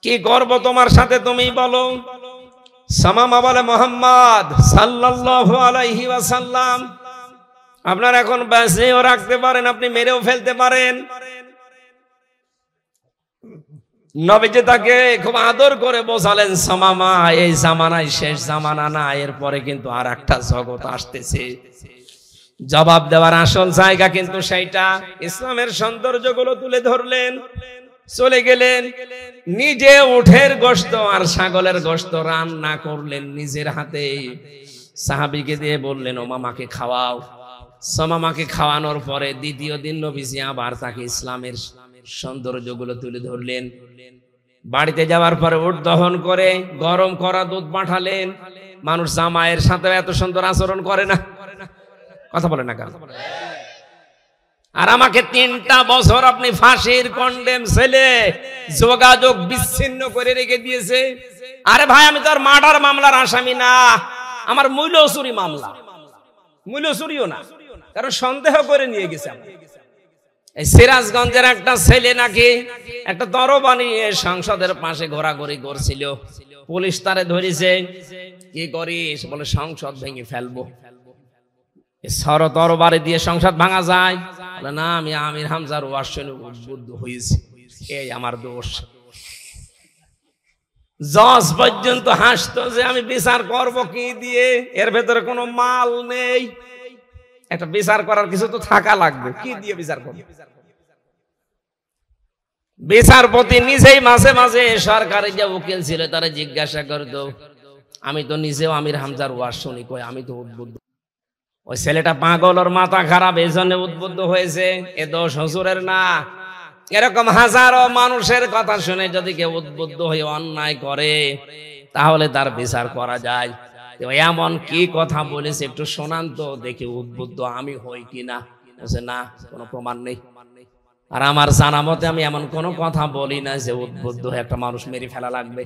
কি করব তোমার সাথে তুমি বলো। সামামা বলে, মুহাম্মদ সাল্লাল্লাহু আলাইহি ওয়াসাল্লাম আপনার এখন বেঁচেও রাখতে পারেন, আপনি মেরেও ফেলতে পারেন। নবীজি তাকে খুব আদর করে বোঝালেন, সামামা এই জামানায় শেষ জামানা না, এরপরে কিন্তু আর একটা জগৎ আসতেছে। জবাব দেওয়ার আসল জায়গা কিন্তু সেইটা। ইসলামের সৌন্দর্যগুলো তুলে ধরলেন, চলে গেলেন। নিজে উঠের গোশত আর ছাগলের গোশত রান্না করলেন নিজের হাতে, সাহাবীকে দিয়ে বললেন, ও মামাকে খাওয়াও। সামামাকে খাওয়ানোর পরে দ্বিতীয় দিন নবীজি আবার তাকে ইসলামের সৌন্দর্যগুলো তুলে ধরলেন। বাড়িতে যাওয়ার পরে উট দহন করে গরম করা দুধ পাঠালেন। মানুষ জামাইয়ের সাথে এত সুন্দর আচরণ করে না, কথা বলে না কেন? আর আমাকে 3টা বছর আপনি ফাঁসির কন্ডেম ছেলে যোগাযোগ বিচ্ছিন্ন করে রেখে দিয়েছে। আরে ভাই, আমি তো আর মার্ডার মামলার আসামি না, আমার মূল্য চুরি মামলা। মূল্য চুরিও না, কারণ সন্দেহ করে নিয়ে গেছে। এই সিরাজগঞ্জের একটা ছেলে নাকি একটা তরবারি নিয়ে সংসদের পাশে ঘোরাঘুরি করছিল। পুলিশ তারে ধরেছে, কি করিস? বলে, সংসদ ভেঙে ফেলবো। তরবারি দিয়ে সংসদ ভাঙা যায়? বলে, না, আমি আমির হামজার ওয়াজ শুনে উদ্বুদ্ধ হয়েছি, এই আমার দোষ। জজ পর্যন্ত হাসতো যে আমি বিচার করব কি দিয়ে, এর ভেতরে কোনো মাল নেই, একটা বিচার করার কিছু তো থাকা লাগবে, কি দিয়ে বিচার করব? বিচারপতি নিজেই মাঝে মাঝে সরকারি যে উকিল ছিল তারা জিজ্ঞাসা করতো, আমি তো নিজেও আমির হামজার ওয়াজ শুনি, কই আমি তো উদ্বুদ্ধ। ওই ছেলেটা পাগল, ওর মাথা খারাপ, এই জন্য উদ্বুদ্ধ হয়েছে, এ দোষ হুজুরের না। এরকম হাজারো মানুষের কথা শুনে যদি কেউ উদ্বুদ্ধ হয়ে অন্যায় করে তাহলে তার বিচার করা যায়। এমন কি কথা বলেছে একটু শোনান তো দেখি, উদ্বুদ্ধ আমি হই কিনা। না, কোনো প্রমাণ নেই। আর আমার জানা মতে আমি এমন কোনো কথা বলি না যে উদ্বুদ্ধ হয়ে একটা মানুষ মেরে ফেলা লাগবে।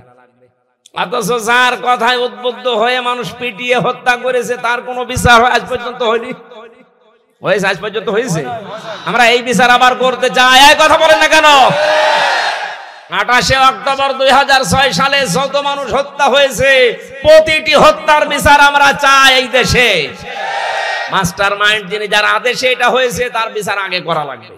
অথচ যার কথায় উদ্বুদ্ধ হয়ে মানুষ পিটিয়ে হত্যা করেছে তার কোনো বিচার আজ পর্যন্ত হয়নি। হয়েছে? আজ পর্যন্ত হয়েছে? আমরা এই বিচার আবার করতে চাই। এই কথা বলেন না কেন? 28 অক্টোবর 2006 সালে যত মানুষ হত্যা হয়েছে প্রতিটি হত্যার বিচার আমরা চাই এই দেশে। মাস্টার মাইন্ড যিনি, যার আদেশে এটা হয়েছে তার বিচার আগে করা লাগবে।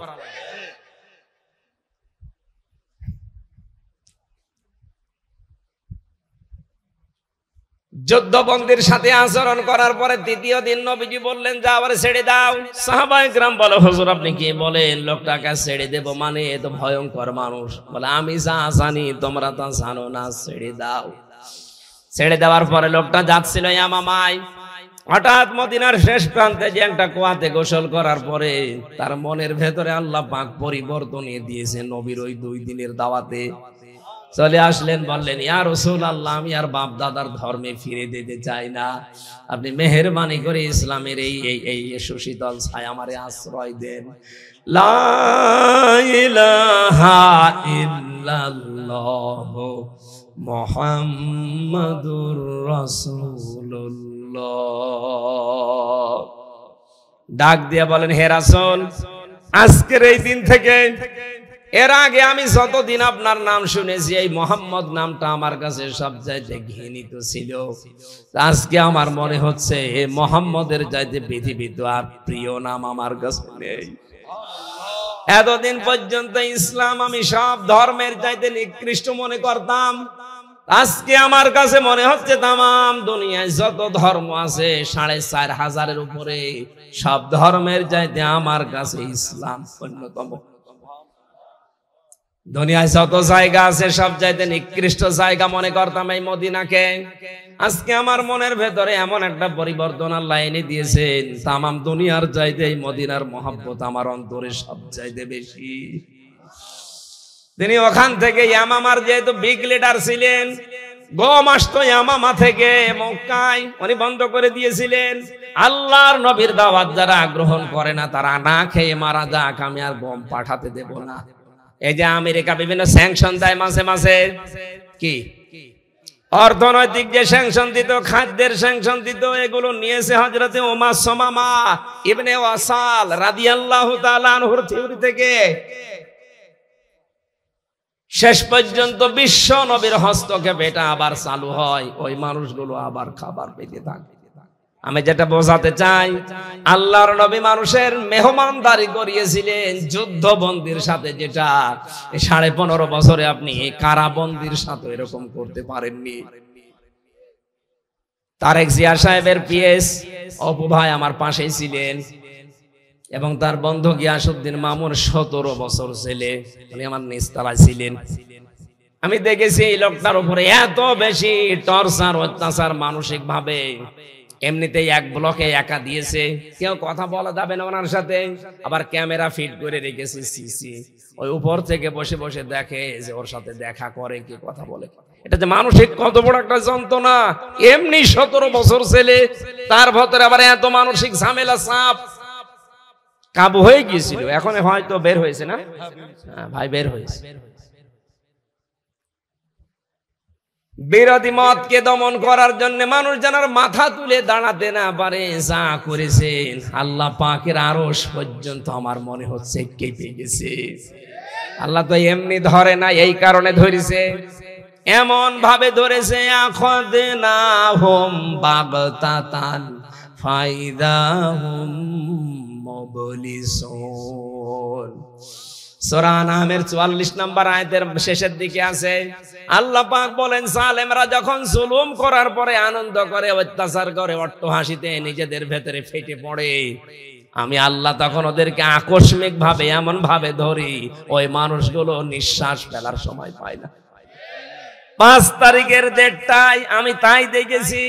যুদ্ধবন্দির সাথে আচরণ করার পরে দ্বিতীয় দিন নবীজি বললেন, যা আবার ছেড়ে দাও। সাহাবায়ে কেরাম বলে, হুজুর আপনি কি বলেন, লোকটাকে ছেড়ে দেব মানে? এ তো ভয়ঙ্কর মানুষ। বলে, আমি যা জানি তোমরা তা জানো না, ছেড়ে দাও। ছেড়ে দেওয়ার পরে লোকটা যাচ্ছিল ইয়ামামায়। হঠাৎ মদিনার শেষ প্রান্তে যে একটা কুয়াতে গোসল করার পরে তার মনের ভেতরে আল্লাহ পাক পরিবর্তন দিয়েছে। নবীর ওই 2 দিনের দাওয়াতে চলে আসলেন, বললেন, ইয়া রাসূলুল্লাহ, আমি আর বাপ দাদার ধর্মে ফিরে যেতে চাই না, আপনি মেহেরবানি করে ইসলামের এই সুশীতল ছায়া আমারে আশ্রয় দেন। লা ইলাহা ইল্লাল্লাহ মুহাম্মাদুর রাসূলুল্লাহ। ডাক দিয়ে বলেন, হে রাসূল, আজকের এই দিন থেকে, এর আগে আমি যতদিন আপনার নাম শুনেছি এই মোহাম্মদ নামটা আমার কাছে সবচাইতে ঘৃণিত ছিল। আজকে আমার মনে হচ্ছে এই মোহাম্মদের চাইতে পৃথিবীতে আর প্রিয় নাম আমার কাছে নেই। এতদিন পর্যন্ত ইসলাম আমি সব ধর্মের চাইতে নিকৃষ্ট মনে করতাম, আজকে আমার কাছে মনে হচ্ছে তামাম দুনিয়ায় যত ধর্ম আছে 4500-এর উপরে, সব ধর্মের চাইতে আমার কাছে ইসলাম অন্যতম। দুনিয়ায় যত জায়গা আছে সব চাইতে নিকৃষ্ট জায়গা মনে করতাম এই মদিনাকে। আজকে আমার মনের ভেতরে এমন একটা পরিবর্তন আল্লাহ এনে দিয়েছেন, তামাম দুনিয়ার চাইতে এই মদিনার মহব্বত আমার অন্তরে সব চাইতে বেশি। তিনি ওখান থেকে ইয়ামামার যেহেতু বিগ লিডার ছিলেন, গম আসতো ইয়ামামা থেকে মক্কায়, উনি বন্ধ করে দিয়েছিলেন। আল্লাহর নবীর দাওয়াত যারা গ্রহণ করে না তারা না খেয়ে মারা যাক, আমি আর গম পাঠাতে দেব না। এই যে আমেরিকা বিভিন্ন স্যাংশন দেয় মাঝে মাঝে, কি অর্থনৈতিক যে স্যাংশন দিত, খাদ্যের স্যাংশন দিত, এগুলো নিয়েছে হযরতে উমার সুমামা ইবনে ওয়াসাল রাদিয়াল্লাহু তাআলা আনহুর থিওরি থেকে। শেষ পর্যন্ত বিশ্ব নবীর হস্তক্ষেপে এটা আবার চালু হয়, ওই মানুষগুলো আবার খাবার পেতে থাকে। আমি যেটা বোঝাতে চাই, আল্লাহর নবী মানুষের মেহমানদারি করিয়েছিলেন যুদ্ধবন্দির সাথে, যেটা 15.5 বছরে আপনি কারাবন্দির সাথে এরকম করতে পারেননি। তারেক জিয়া সাহেবের পিএস অপু ভাই আমার পাশেই ছিলেন, এবং তার বন্ধু গিয়াসউদ্দিন মামুন 17 বছর ছেলে, উনি আমার নিস্তারায় ছিলেন। আমি দেখেছি এই লোকটার উপরে এত বেশি টর্চার অত্যাচার মানসিক ভাবে। এমনিতেই এক ব্লকে একা দিয়েছে, কেউ কথা বলা যাবে না ওনার সাথে, আবার ক্যামেরা ফিট করে রেখেছে সিসি, ওই উপর থেকে বসে বসে দেখে যে ওর সাথে দেখা করে কি কথা বলে। এটা যে মানসিক কত বড় একটা যন্ত্রণা। এমনি 17 বছর ছেলে, তার ভেতরে আবার এত মানসিক ঝামেলা চাপ। কাবু হয়ে গিয়েছিল, এখন হয়তো বের হয়েছে না? হ্যাঁ ভাই, বের হয়েছে। বিরোধী মতকে দমন করার জন্য মানুষ জানার মাথা তুলে দাঁড়াতে না পারে, যা করেছেন আল্লাহ পাকের আরশ পর্যন্ত আমার মনে হচ্ছে কেঁপে গেছে। আল্লাহ তো এমনি ধরে না, এই কারণে ধরেছে, এমন ভাবে ধরেছে আখাযনাহুম বাগতাতান ফাইদাহুম মুবলিসুন। সূরা আনআমের 44 নম্বর আয়াতের শেষের দিকে আছে, আল্লাহ পাক বলেন জালেমরা যখন জুলুম করার পরে আনন্দ করে, অত্যাচার করে, অট্টহাসিতে নিজেদের ভেতরে ফেটে পড়ে, আমি আল্লাহ তখন ওদেরকে আকস্মিক ভাবে এমন ভাবে ধরি, ওই মানুষগুলো নিঃশ্বাস ফেলার সময় পায় না। 5 তারিখের ডেটটাই আমি তাই দেখেছি।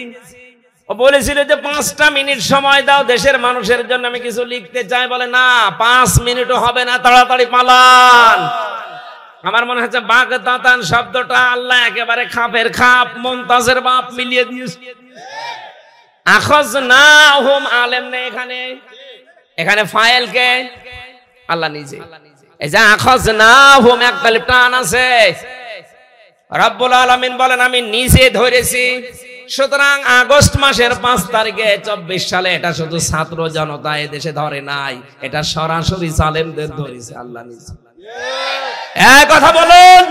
ও বলেছিল যে 5টা মিনিট সময় দাও দেশের মানুষের জন্য, আমি কিছু লিখতে চাই। বলে না, 5 মিনিটও হবে না, তাড়াতাড়ি পালান। আমার মনে হচ্ছে বাগদাতান শব্দটা আল্লাহ একেবারে খাপের খাপ মুমতাজের বাপ মিলিয়ে দিয়েছে। আখাযনাহুম আলেম নেই এখানে, এখানে ফাইল কে? আল্লাহ নিজে। এই যে আখাযনাহুম একটা টান আছে, রব্বুল আলামিন বলেন আমি নিজে ধরেছি। সুতরাং আগস্ট মাসের 5 তারিখে 24 সালে এটা শুধু ছাত্র জনতা এদেশে ধরে নাই, এটা সরাসরি জালেমদের ধরেছে আল্লাহ নিজে। এক কথা বলুন,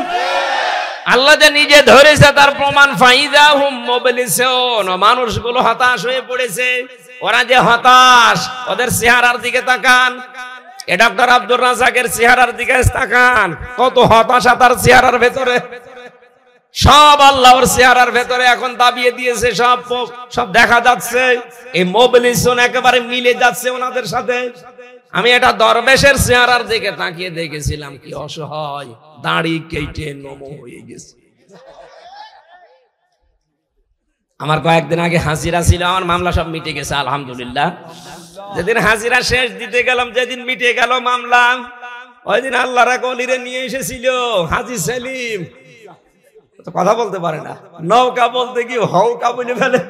আল্লাহ যে নিজে ধরেছে তার প্রমাণ ফাইদাহুম মুবলিসুন। মানুষগুলো হতাশ হয়ে পড়েছে। ওরা যে হতাশ, ওদের চেহারার দিকে তাকান, এ ডক্টর আব্দুর রাজ্জাকের চেহারার দিকে তাকান, কত হতাশা তার চেহারার ভেতরে। সব আল্লাহর চেহারার ভেতরে এখন দাবিয়ে দিয়েছে, সব দেখা যাচ্ছে। এই মুবলিসুন একেবারে মিলে যাচ্ছে ওনাদের সাথে। আমি এটা দরবেশের চেহারার দিকে তাকিয়ে দেখেছিলাম, কি অসহায়, দাড়ি কেটে নমো হয়ে গেছে। আমার কয়েকদিন আগে হাজিরা ছিল, আমার মামলা সব মিটে গেছে আলহামদুলিল্লাহ। যেদিন হাজিরা শেষ দিতে গেলাম, যেদিন মিটে গেল মামলা, ওই দিন আল্লাহর এক ওলিরে নিয়ে এসেছিল হাজী সেলিম। কথা বলতে পারে না, নৌকা বলতে কি হৌকা বলে ফেলে।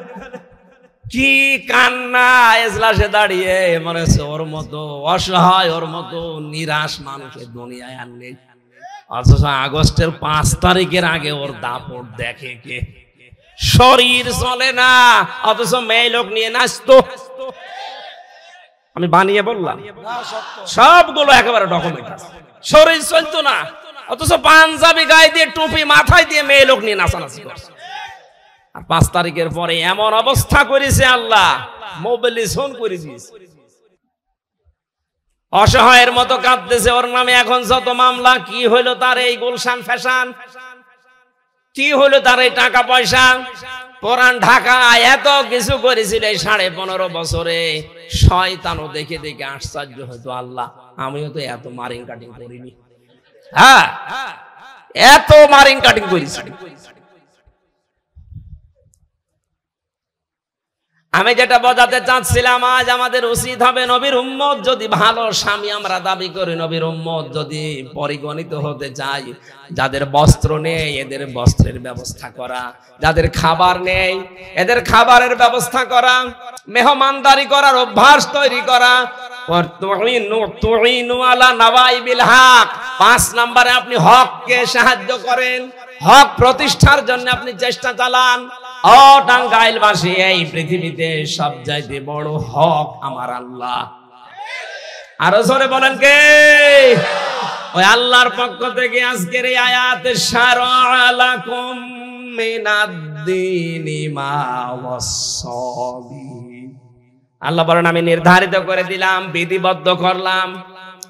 কি কান্না এজলাসে দাঁড়িয়ে, মনে হচ্ছে ওর মতো অসহায়, ওর মতো নিরাশ মানুষের দুনিয়ায় আর নেই। অথচ আগস্টের 5 তারিখের আগে ওর দাপট দেখে কে? শরীর চলে না, অথচ মেয়ে লোক নিয়ে নাচতো। আমি বানিয়ে বললাম, সবগুলো একেবারে ডকুমেন্ট আছে। শরীর চলতো না, অথচ পাঞ্জাবি গায়ে দিয়ে, টুপি মাথায় দিয়ে মেয়ে লোক নিয়ে নাচানাচি করছে। আর 5 তারিখের পরে এমন অবস্থা করেছে আল্লাহ, মুবলিসুন করে দিয়েছে। অসহায়ের মতো কাঁদতেছে। ওর নামে এখন যত মামলা, কি হইলো তার এই গুলশান ফ্যাশন, কি হইলো তার এই টাকা পয়সা, পুরান ঢাকা, এত কিছু করেছিল এই 15.5 বছরে। শয়তানও দেখে দেখে আশ্চর্য হতো, আল্লাহ আমিও তো এত মারিং কাটিং করিনি। হ্যাঁ, এত মারিং কাটিং করেছি। আমি যেটা বোঝাতে চাচ্ছিলাম, আজ আমাদের উচিত হবে নবীর উম্মত যদি ভালো স্বামী আমরা দাবি করি, নবীর উম্মত যদি পরিগণিত হতে চাই, যাদের বস্ত্র নেই এদের বস্ত্রের ব্যবস্থা করা, যাদের খাবার নেই এদের খাবারের ব্যবস্থা করা, মেহমানদারি করার অভ্যাস তৈরি করা। 5 নম্বরে আপনি হককে সাহায্য করেন, হক প্রতিষ্ঠার জন্য আপনি চেষ্টা চালান। ও টাঙ্গাইলবাসী, এই পৃথিবীতে সবচাইতে বড় হক আমার আল্লাহ। আরো জোরে বলেন কে? ওই আল্লাহর পক্ষ থেকে আজকের এই আয়াত, শারআ লাকুম মিনাদ-দীনি মা ওয়াসাবি। আল্লাহ বলেন আমি নির্ধারিত করে দিলাম, বিধিবদ্ধ করলাম।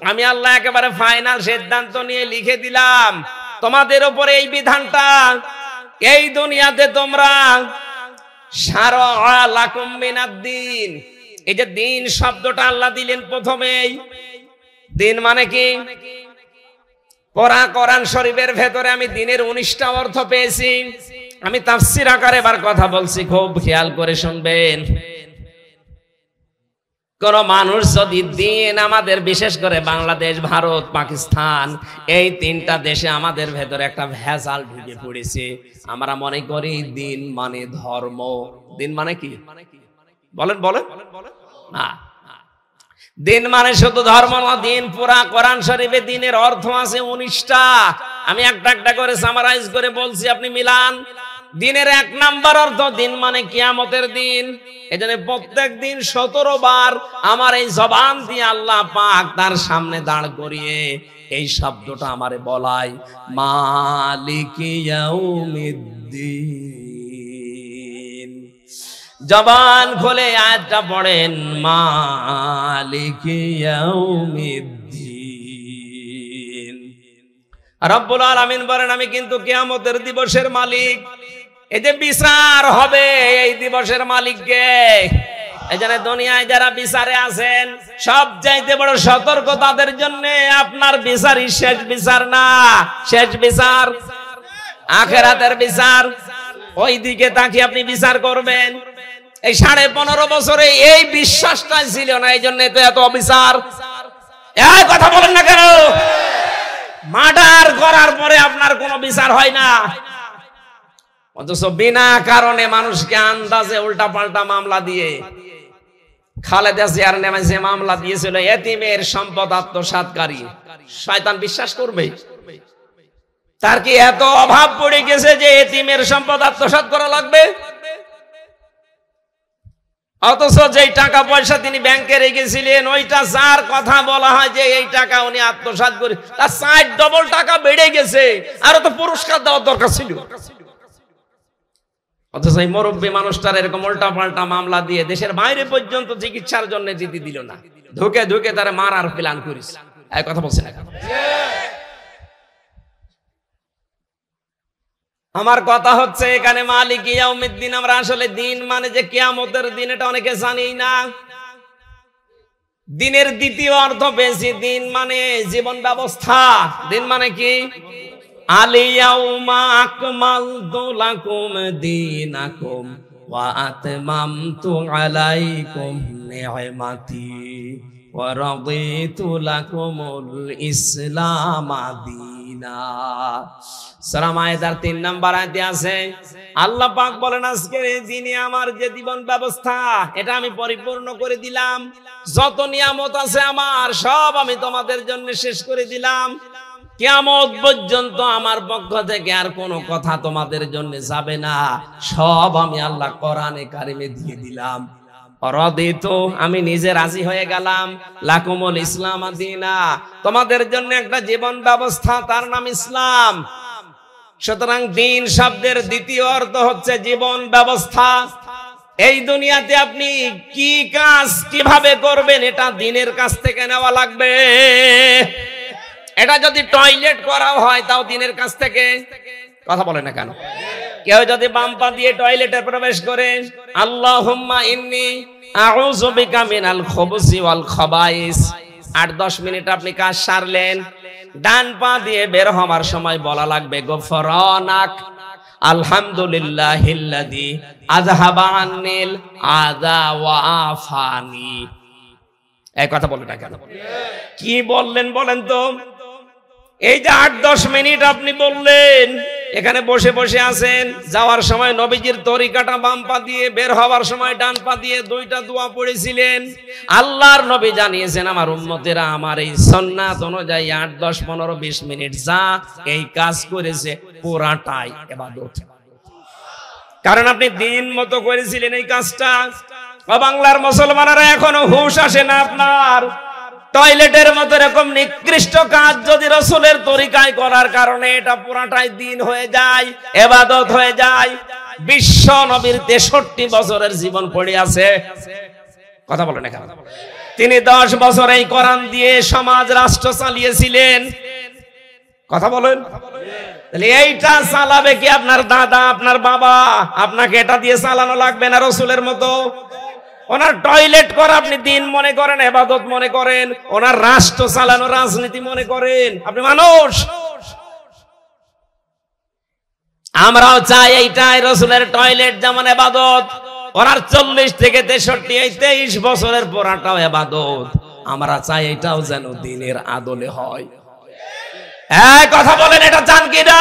আমি আল্লাহ একেবারে ফাইনাল সিদ্ধান্ত নিয়ে লিখে দিলাম তোমাদের উপরে এই বিধানটা। এই দুনিয়াতে তোমরা শারআ লাকুম মিনাদ-দীন, এই যে দিন শব্দটা আল্লাহ দিলেন প্রথমেই। দিন মানে কি? কোরআন শরীফের ভেতরে আমি দিনের 19টা অর্থ পেয়েছি। আমি তাফসীর আকারে এবার কথা বলছি, খুব খেয়াল করে শুনবেন। কোন মানুষ যদি দিন, আমাদের বিশেষ করে বাংলাদেশ, ভারত, পাকিস্তান, এই 3টা দেশে আমাদের ভেতরে একটা ভেজাল ঢুকে পড়েছে। আমরা মনে করি দিন মানে ধর্ম। দিন মানে কি? বলেন বলেন না, দিন মানে শুধু ধর্ম না। দিন পুরা কোরআন শরীফে দিনের অর্থ আছে 19টা। আমি একটা একটা করে সামারাইজ করে বলছি, আপনি মিলান। দিনের 1 নাম্বার অর্থ, দিন মানে কিয়ামতের দিন। এজন্য প্রত্যেক দিন 17 বার আমার এই জবান দিয়ে আল্লাহ পাক তার সামনে দাঁড় করিয়ে এই শব্দটা আমারে বলাই, মালিকি ইয়াউমিদ্দিন। জবান খুলে আয়াতটা পড়েন, মালিকি ইয়াউমিদ্দিন। রব্বুল আলামিন বলেন আমি কিন্তু কিয়ামতের দিবসের মালিক। এই যে বিচার হবে, এই দিবসের মালিককে। এই জন্য দুনিয়ায় যারা বিচারে আছেন, সবচাইতে বড় সতর্ক তাদের জন্য, আপনার বিচারই শেষ বিচার না। শেষ বিচার আখিরাতের বিচার। ওই দিকে তাকিয়ে আপনি বিচার করবেন। এই 15.5 বছরে এই বিশ্বাসটা ছিল না, এই জন্য তো এত অবিচার। এই কথা বলেন না কেন? মার্ডার করার পরে আপনার কোনো বিচার হয় না, অথচ বিনা কারণে মানুষকে আন্দাজে উল্টা পাল্টা মামলা দিয়ে খালেদা জিয়ার নামে যে মামলা দিয়েছিল, এতিমের সম্পদ আত্মসাৎকারী, শয়তান বিশ্বাস করবে? তার কি এত অভাব পড়ে গেছে যে এতিমের সম্পদ আত্মসাৎ করা লাগবে? অথচ যেই টাকা পয়সা তিনি ব্যাংকে রেখেছিলেন, ওইটা যার কথা বলা হয় যে এই টাকা উনি আত্মসাৎ করে, তার 4 ডবল টাকা বেড়ে গেছে। আরো তো পুরস্কার দেওয়ার দরকার ছিল। অথচ এই মুরব্বী মানুষটার এরকম উল্টা পাল্টা মামলা দিয়ে দেশের বাইরে পর্যন্ত চিকিৎসার জন্য যেতে দিল না, ধুকে ধুকে তারা মারার প্ল্যান করিস। এই কথা বলছে না? আমার কথা হচ্ছে এখানে মালিক ইয়াউমিদ্দিন, আমরা আসলে দিন মানে যে কিয়ামতের দিন, এটা অনেকে জানি না। দিনের দ্বিতীয় অর্থ পেয়েছি, দিন মানে জীবন ব্যবস্থা। দিন মানে কি? আলিয়াউমা আকমালতু লাকুম দীনাকুম ওয়া আতমামতু আলাইকুম নি'মাতি ওয়া রাদিতু লাকুমুল ইসলাম দীনা। সূরা মায়েদার 3 নম্বর আয়াতে আছে, আল্লাহ পাক বলেন আজকের এই দিনে আমার যে জীবন ব্যবস্থা, এটা আমি পরিপূর্ণ করে দিলাম। যত নিয়ামত আছে আমার, সব আমি তোমাদের জন্য শেষ করে দিলাম। কিয়ামত পর্যন্ত আমার পক্ষ থেকে আর কোনো কথা তোমাদের জন্য যাবে না, সব আমি আল্লাহ কোরআনে কারিমে দিয়ে দিলাম। রাদিতু, আমি নিজে রাজি হয়ে গেলাম, লাকুমুল ইসলাম দীনা, তোমাদের জন্য একটা জীবন ব্যবস্থা, তার নাম ইসলাম। সুতরাং দিন শব্দের দ্বিতীয় অর্থ হচ্ছে জীবন ব্যবস্থা। এই দুনিয়াতে আপনি কি কাজ কিভাবে করবেন, এটা দিনের কাছ থেকে নেওয়া লাগবে। এটা যদি টয়লেট করা হয়, তাও দিনের কাছ থেকে। কথা বলে না কেন? কেউ যদি বাম পা দিয়ে টয়লেটে প্রবেশ করে, আল্লাহুম্মা ইন্নী আউযু বিকা মিনাল খুবুসি ওয়াল খাবাইস, 8-10 মিনিট আপনি কাজ সারলেন। ডান পা দিয়ে বের হওয়ার সময় বলা লাগবে গফরানাক, আলহামদুলিল্লাহিল্লাযী আযহাবা আন্নিল আযা ওয়া আফানি। এই কথা বলে না কেন? কি বললেন বলেন তো? এই যে 8-10 মিনিট আপনি বললেন, এখানে বসে বসে আছেন, যাওয়ার সময় নবীজির তরিকাটা বাম পা দিয়ে, বের হওয়ার সময় ডান পা দিয়ে 2টা দোয়া পড়েছিলেন। আল্লাহর নবী জানিয়েছেন আমার উম্মতেরা আমার এই সুন্নাত অনুযায়ী 8, 10, 15, 20 মিনিট যা এই কাজ করেছে পুরাটাই ইবাদত। কারণ আপনি দিন মতো করেছিলেন এই কাজটা। বাংলার মুসলমানেরা এখনো হুঁশ আসে না আপনার। টয়লেটের মতো এরকম নিকৃষ্ট কাজ যদি রাসূলের তরিকায় করার কারণে এটা পুরাটাই দিন হয়ে যায়, ইবাদত হয়ে যায়। বিশ্ব নবীর 63 বছরের জীবন পড়ে আছে। কথা বলেন না কেন? তিনি 10 বছর এই কোরআন দিয়ে সমাজ রাষ্ট্র চালিয়েছিলেন। কথা বলেন। তাহলে এইটা চালাবে কি আপনার দাদা, আপনার বাবা? আপনাকে এটা দিয়ে চালানো লাগবে না রাসূলের মতো। ওনার টয়লেট করা আপনি দিন মনে করেন, ইবাদত মনে করেন, ওনার রাষ্ট্র চালানো রাজনীতি মনে করেন। আপনি মানুষ। আমরাও চাই এইটাই রাসূলের টয়লেট যেমন ইবাদত, ওনার 40 থেকে 63 এই 23 বছরের পরাটাও ইবাদত। আমরা চাই এটাও যেন দিনের আদলে হয়। এই কথা বলেন, এটা চান কি না?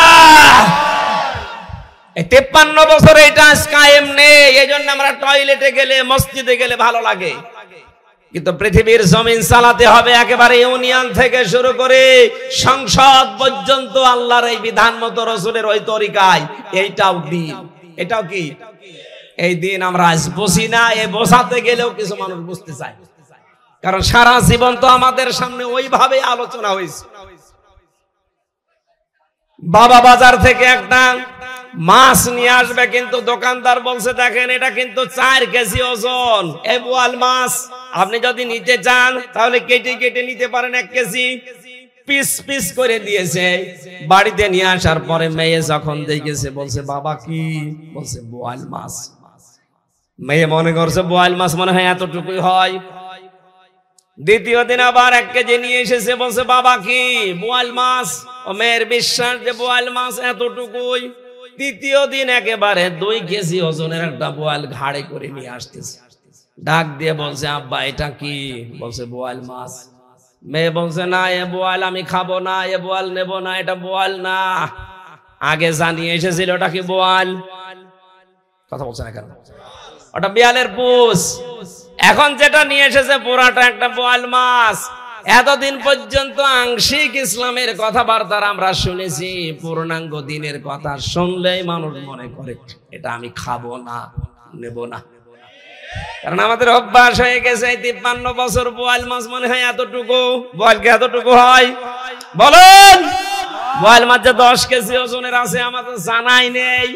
53 বছর এটা কায়েম নেই, এইজন্য আমরা টয়লেটে গেলে, মসজিদে গেলে ভালো লাগে। কিন্তু পৃথিবীর জমিন চালাতে হবে একেবারে ইউনিয়ন থেকে শুরু করে সংসদ পর্যন্ত আল্লাহর এই বিধান মতো রাসূলের ওই তরিকায়। এইটাও দিন। এটাও কি এই দিন? আমরা আজ বুঝি না, এই বোঝাতে গেলেও কিছু মানুষ বুঝতে চায়। কারণ সারা জীবন তো আমাদের সামনে ওইভাবে আলোচনা হয়েছে। বাবা বাজার থেকে একটা মাছ নিয়ে আসবে, কিন্তু দোকানদার বলছে দেখেন এটা কিন্তু 4 কেজি ওজন, এই বোয়াল মাছ। আপনি যদি নিতে চান তাহলে কেটে কেটে নিতে পারেন 1 কেজি। পিস পিস করে দিয়েছে। বাড়িতে নিয়ে আসার পরে মেয়ে যখন দেখেছে বলছে বাবা কি? বলছে বোয়াল মাছ। মেয়ে মনে করছে বোয়াল মাছ মনে হয় এতটুকুই হয়। দ্বিতীয় দিন আবার 1 কেজি নিয়ে এসেছে, বলছে বাবা কি? বোয়াল মাছ। ও মেয়ের বিশ্বাস যে বোয়াল মাছ এতটুকুই। তৃতীয় দিন একেবারে 2 কেজি ওজনের একটা বোয়াল ঘাড়ে করে নিয়ে আসতেছে। ডাক দিয়ে বলছে আব্বা এটা কি? বলছে বোয়াল মাছ। মেয়ে বলছে না, এ বোয়াল আমি খাবো না, এ বোয়াল নেব না, এটা বোয়াল না। আগে জানিয়ে এসেছিল ওটা কি বোয়াল। কথা বলছে না কেন? ওটা বিড়ালের পুষ। এখন যেটা নিয়ে এসেছে পুরাটা একটা বোয়াল মাছ। এতদিন পর্যন্ত আংশিক ইসলামের কথাবার্তা আমরা শুনেছি, পূর্ণাঙ্গ দিনের কথা শুনলেই মানুষ মনে করে এটা আমি খাবো না, নেব না। কারণ আমাদের অভ্যাস হয়ে গেছে 53 বছর বোয়াল মাছ মনে হয় এতটুকু। বোয়াল কি এতটুকু হয়? বলেন। বোয়াল মাছ যে 10 কেজি ওজনের আছে আমাদের জানাই নেই।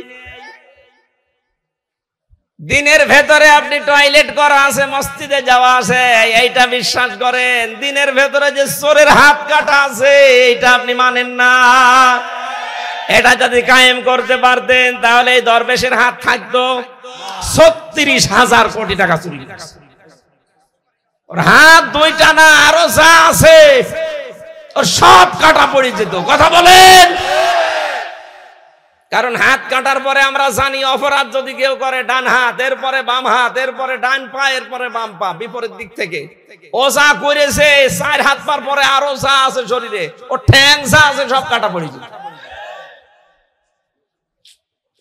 দিনের ভেতরে আপনি টয়লেট করা আছে, মসজিদে যাওয়া আছে, এইটা বিশ্বাস করেন। দিনের ভেতরে যে চোরের হাত কাটা আছে এইটা আপনি মানেন না। এটা যদি কায়েম করতে পারতেন তাহলে এই দরবেশের হাত থাকতো। 36,000 কোটি টাকা চুরি করছে। ওর হাত 2টা না, আরো যা আছে ওর সব কাটা পড়ে যেত। কথা বলেন। কারণ হাত কাটার পরে আমরা জানি অপরাধ যদি কেউ করে ডান হাত, এরপরে বাম হাত, এরপরে ডান পা, এরপরে বাম পা, বিপরীত দিক থেকে। ও যা করেছে 4 হাত পার পরে আরো যা আছে শরীরে, ও ঠ্যাং যা আছে সব কাটা পড়ে যেত।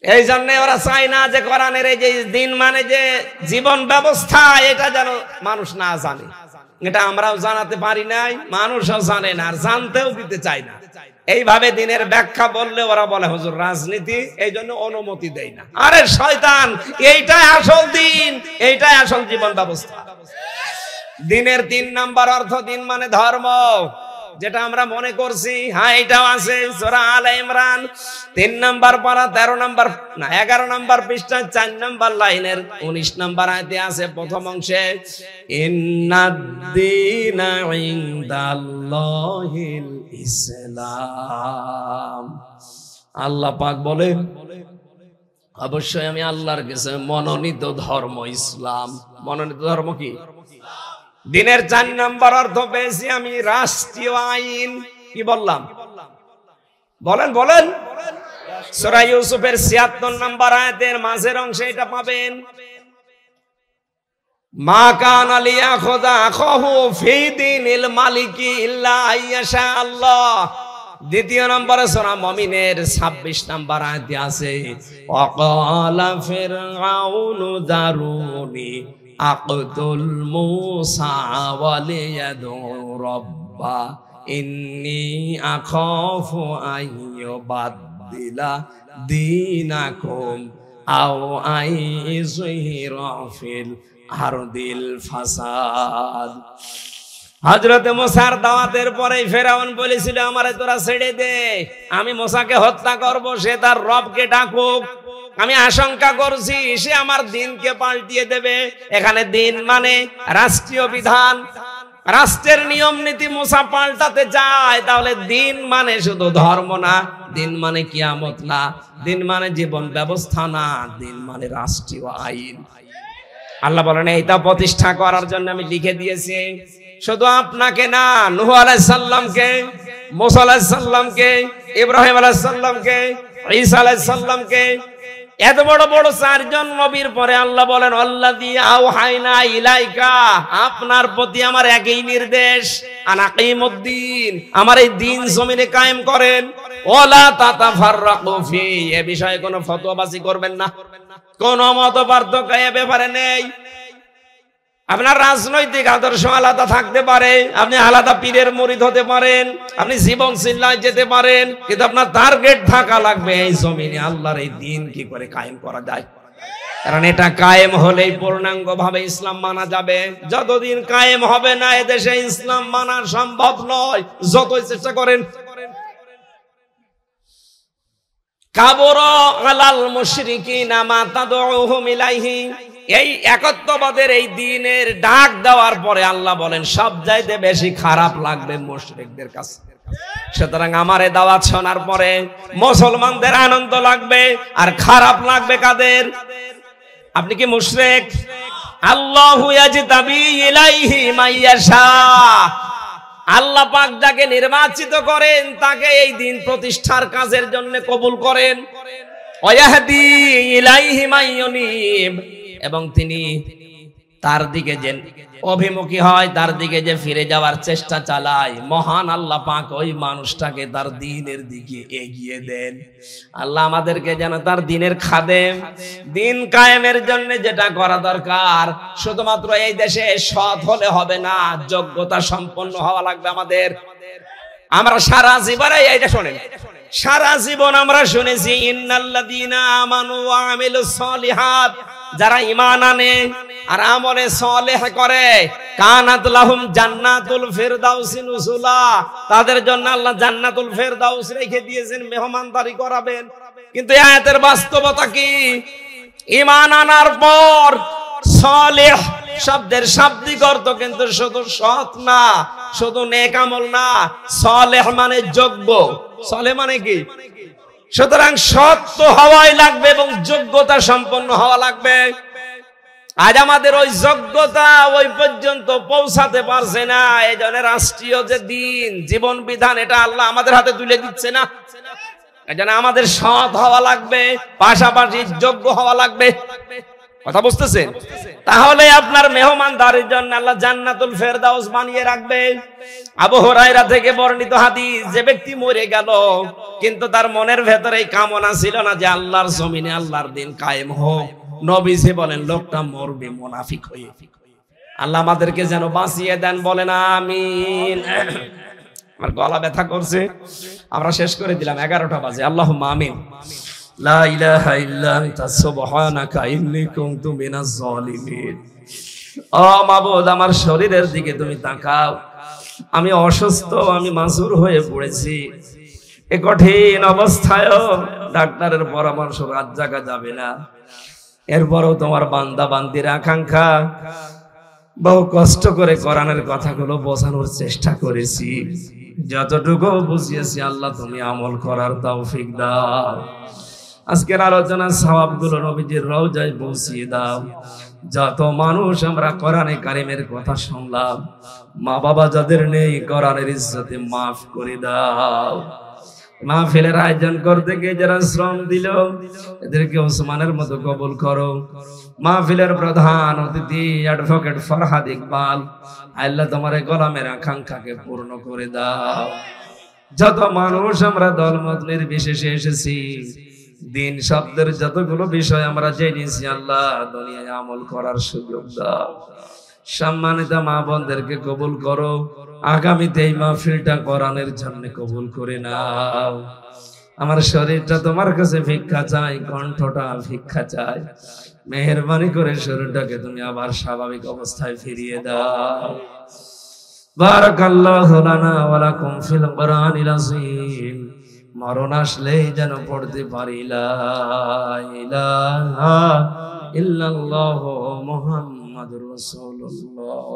এই জন্য ওরা চায় না যে কোরআনের এই যে দিন মানে যে জীবন ব্যবস্থা, এটা যেন মানুষ না জানে। এটা আমরাও জানাতে পারি নাই, মানুষও জানে না, আর জানতেও দিতে চায় না। এইভাবে দিনের ব্যাখ্যা বললে ওরা বলে হুজুর রাজনীতি, এই জন্য অনুমতি দেয় না। আরে শয়তান, এইটাই আসল দিন, এইটাই আসল জীবন ব্যবস্থা। দিনের 3 নাম্বার অর্থ, দিন মানে ধর্ম, যেটা আমরা মনে করছি। হ্যাঁ এটাও আছে সূরা আলে ইমরান 3 নাম্বার পারা 13 নাম্বার না 11 নাম্বার পৃষ্ঠা 4 নাম্বার লাইনের 19 নাম্বার আয়াতে আছে প্রথম অংশে, ইন্নাদ-দীনা ইনদাল্লাহিল ইসলাম। আল্লাহ পাক বলেন অবশ্যই আমি আল্লাহর কাছে মনোনীত ধর্ম ইসলাম। মনোনীত ধর্ম কি? দিনের 4 নাম্বার অর্থ পেয়েছি আমি রাষ্ট্রীয় আইন। কি বললাম? বলেন বলেন। সূরা ইউসুফের ৭৬ নম্বর আয়াতের মাঝের অংশে এটা পাবেন। মা কানা লিয়াখুযা আখাহু ফি দীনিল মালিকি ইল্লা আইয়াশা আল্লাহ। দ্বিতীয় নম্বরে সূরা মুমিনের ২৬ নম্বর আয়াতে আছে ওয়াকালা ফিরআউনু দারুনি আকতুল মূসা ওয়ালিয়াদু রাব্বা ইন্নী আখাফু আইয়ুবাদদিলা দীনাকুম আও আইযহিরা ফিল আরদিল ফাসাদ। হযরত মুসার দাওয়াতের পরে ফেরাউন বলেছিল আমারে তোরা ছেড়ে দে, আমি মুসাকে হত্যা করব, সে তার রবকে ডাকুক। আমি আশঙ্কা করছি সে আমার দিনকে পাল্টিয়ে দেবে। এখানে দিন মানে রাষ্ট্রীয় বিধান, রাষ্ট্রের নিয়ম নীতি মুসা পাল্টাতে চায়, তাহলে দিন মানে শুধু ধর্ম না, দিন মানে কিয়ামত না, দিন মানে জীবন ব্যবস্থা না, দিন মানে রাষ্ট্রীয় আইন। আল্লাহ বলেন এইটা প্রতিষ্ঠা করার জন্য আমি লিখে দিয়েছি। শুধু আপনাকে না, নূহ আলাইহিস সালামকে, মুসা আলাইহিস সালামকে, ইব্রাহিম আলাইহিস সালামকে, ঈসা আলাইহিস সালামকে, এত বড় বড় চারজন নবীর পরে আল্লাহ বলেন আল্লাযী আওহাইনা ইলাইকা, আপনার প্রতি আমার একই নির্দেশ, আনাকিমুদ্দিন, আমার এই দিন জমিনে কায়েম করেন, ওয়ালা তাতাফাররাকু ফি, এই বিষয়ে কোনো ফতোয়াবাজি করবেন না, কোনো মত পার্থক্য এ ব্যাপারে নেই। আপনার রাজনৈতিক আদর্শ আলাদা থাকতে পারে, আপনি আলাদা পীরের মুরিদ হতে পারেন, আপনি জীবন চিল্লায় যেতে পারেন, কিন্তু আপনার টার্গেট থাকা লাগবে এই জমিনে আল্লাহর এই দিন কি করে কায়েম করা যায়। কারণ এটা কায়েম হলেই পূর্ণাঙ্গ ভাবে ইসলাম মানা যাবে। যতদিন কায়েম হবে না এদেশে ইসলাম মানা সম্ভব নয়, যতই চেষ্টা করেন। কাবুরা আলাল মুশরিকিনা মা তাদউহুম ইলাইহি, এই একত্ববাদের এই দ্বীনের ডাক দেওয়ার পরে আল্লাহ বলেন সব চাইতে বেশি খারাপ লাগবে মুশরিকদের কাছে। সুতরাং আমার এই দাওয়াত শোনার পরে মুসলমানদের আনন্দ লাগবে আর খারাপ লাগবে কাদের? আপনি কি মুশরিক? আল্লাহু ইয়াজতাবি ইলাইহি মাইয়াশা, আল্লাহ পাক যাকে নির্বাচিত করেন তাকে এই দিন প্রতিষ্ঠার কাজের জন্য কবুল করেন। ওয়াহদি ইলাইহি মাইয়ুনিব, এবং তিনি তার দিকে যে অভিমুখী হয়, তার দিকে যে ফিরে যাওয়ার চেষ্টা চালায়, মহান আল্লাহ পাক ওই মানুষটাকে তার দ্বীনের দিকে এগিয়ে দেন। আল্লাহ আমাদেরকে যেন তার দ্বীনের খাদেম, দ্বীন কায়েমের জন্য যেটা করা দরকার, শুধুমাত্র এই দেশে সৎ হলে হবে না, যোগ্যতা সম্পন্ন হওয়া লাগবে আমাদের। আমরা সারা জীবনে এইটা শোনেন, সারা জীবন আমরা শুনেছি ইন্নাল্লাযীনা আমানু ওয়া আমিলুস সলিহাত, যারা ঈমান আনে আর আমলে সালেহ করে, কানাত লাহুম জান্নাতুল ফিরদাউস নুজুলা, তাদের জন্য আল্লাহ জান্নাতুল ফিরদাউস রেখে দিয়েছেন, মেহমানদারি করাবেন। কিন্তু আয়াতের বাস্তবতা কি? ঈমান আনার পর সালেহ শব্দের শাব্দিক অর্থ কিন্তু শুধু সৎ না, শুধু নেক আমল না, সালেহ মানে যোগ্য। সালেহ মানে কি? সুতরাং সৎ তো হওয়াই লাগবে এবং যোগ্যতা সম্পন্ন হওয়া লাগবে। আজ আমাদের ওই যোগ্যতা ওই পর্যন্ত পৌঁছাতে পারছে না, এই জন্য রাষ্ট্রীয় যে দিন, জীবন বিধান, এটা আল্লাহ আমাদের হাতে তুলে দিচ্ছে না। এই জন্য আমাদের সৎ হওয়া লাগবে, পাশাপাশি যোগ্য হওয়া লাগবে। কথা বুঝতেছেন? তাহলে আপনার মেহমানদারির জন্য আল্লাহ জান্নাতুল ফেরদাউস বানিয়ে রাখবে। আবু হুরায়রা থেকে বর্ণিত হাদিস, যে ব্যক্তি মরে গেল কিন্তু তার মনের ভেতরে এই কামনা ছিল না যে আল্লাহর জমিনে আল্লাহর দিন কায়েম হোক, নবীজি বলেন লোকটা মরবে মুনাফিক হয়ে। আল্লাহ আমাদেরকে যেন বাঁচিয়ে দেন, বলেন আমিন। আমার গলা ব্যথা করছে, আমরা শেষ করে দিলাম, 11টা বাজে। আল্লাহুম্মা আমিন। লা ইলাহা ইল্লা আনতা সুবহানাকা ইন্নী কুনতু মিনাজ জালিমিন। ও মাবুদ, আমার শরীরের দিকে তুমি তাকাও, আমি অসুস্থ, আমি মাজুর হয়ে পড়েছি। এই কঠিন অবস্থায়ও ডাক্তারের পরামর্শ রাত জাগা যাবে না, এরপরও তোমার বান্দা বান্দির আকাঙ্ক্ষা, বহু কষ্ট করে কোরআনের কথাগুলো বোঝানোর চেষ্টা করেছি, যতটুকু বুঝিয়েছি আল্লাহ তুমি আমল করার তৌফিক দাও। আজকের আলোচনার সওয়াবগুলো নবীজির রওজায় পৌঁছিয়ে দাও। যত মানুষ আমরা কোরআনে কারিমের কথা শুনলাম, মা বাবা যাদের নেই, কোরআনের ইজ্জতে মাফ করে দাও। মাহফিলের আয়োজন করতে গিয়ে যারা শ্রম দিল এদেরকে ওসমানের মতো কবুল করো। মাহফিলের প্রধান অতিথি অ্যাডভোকেট ফরহাদ ইকবাল, আল্লাহ তোমার গোলামের আকাঙ্ক্ষাকে পূর্ণ করে দাও। যত মানুষ আমরা দলমত নির্বিশেষে এসেছি, দিন শব্দের যতগুলো বিষয় আমরা জেনেছি, আল্লাহ দুনিয়ায় আমল করার সুযোগ দাও। সম্মানিত মা বোনদেরকে কবুল করো। আগামীতে এই মাহফিলটা কোরআনের জন্য কবুল করে নাও। আমার শরীরটা তোমার কাছে ভিক্ষা চাই, কণ্ঠটা ভিক্ষা চাই। মেহেরবানি করে শরীরটাকে তুমি আবার স্বাভাবিক অবস্থায় ফিরিয়ে দাও। বারাকাল্লাহু লানা ওয়া লাকুম ফিল কুরআনিল আযীম। মরণ আসলেই যেন পড়তে পারি লা ইলাহা ইল্লাল্লাহু মুহাম্মাদুর রাসূলুল্লাহ।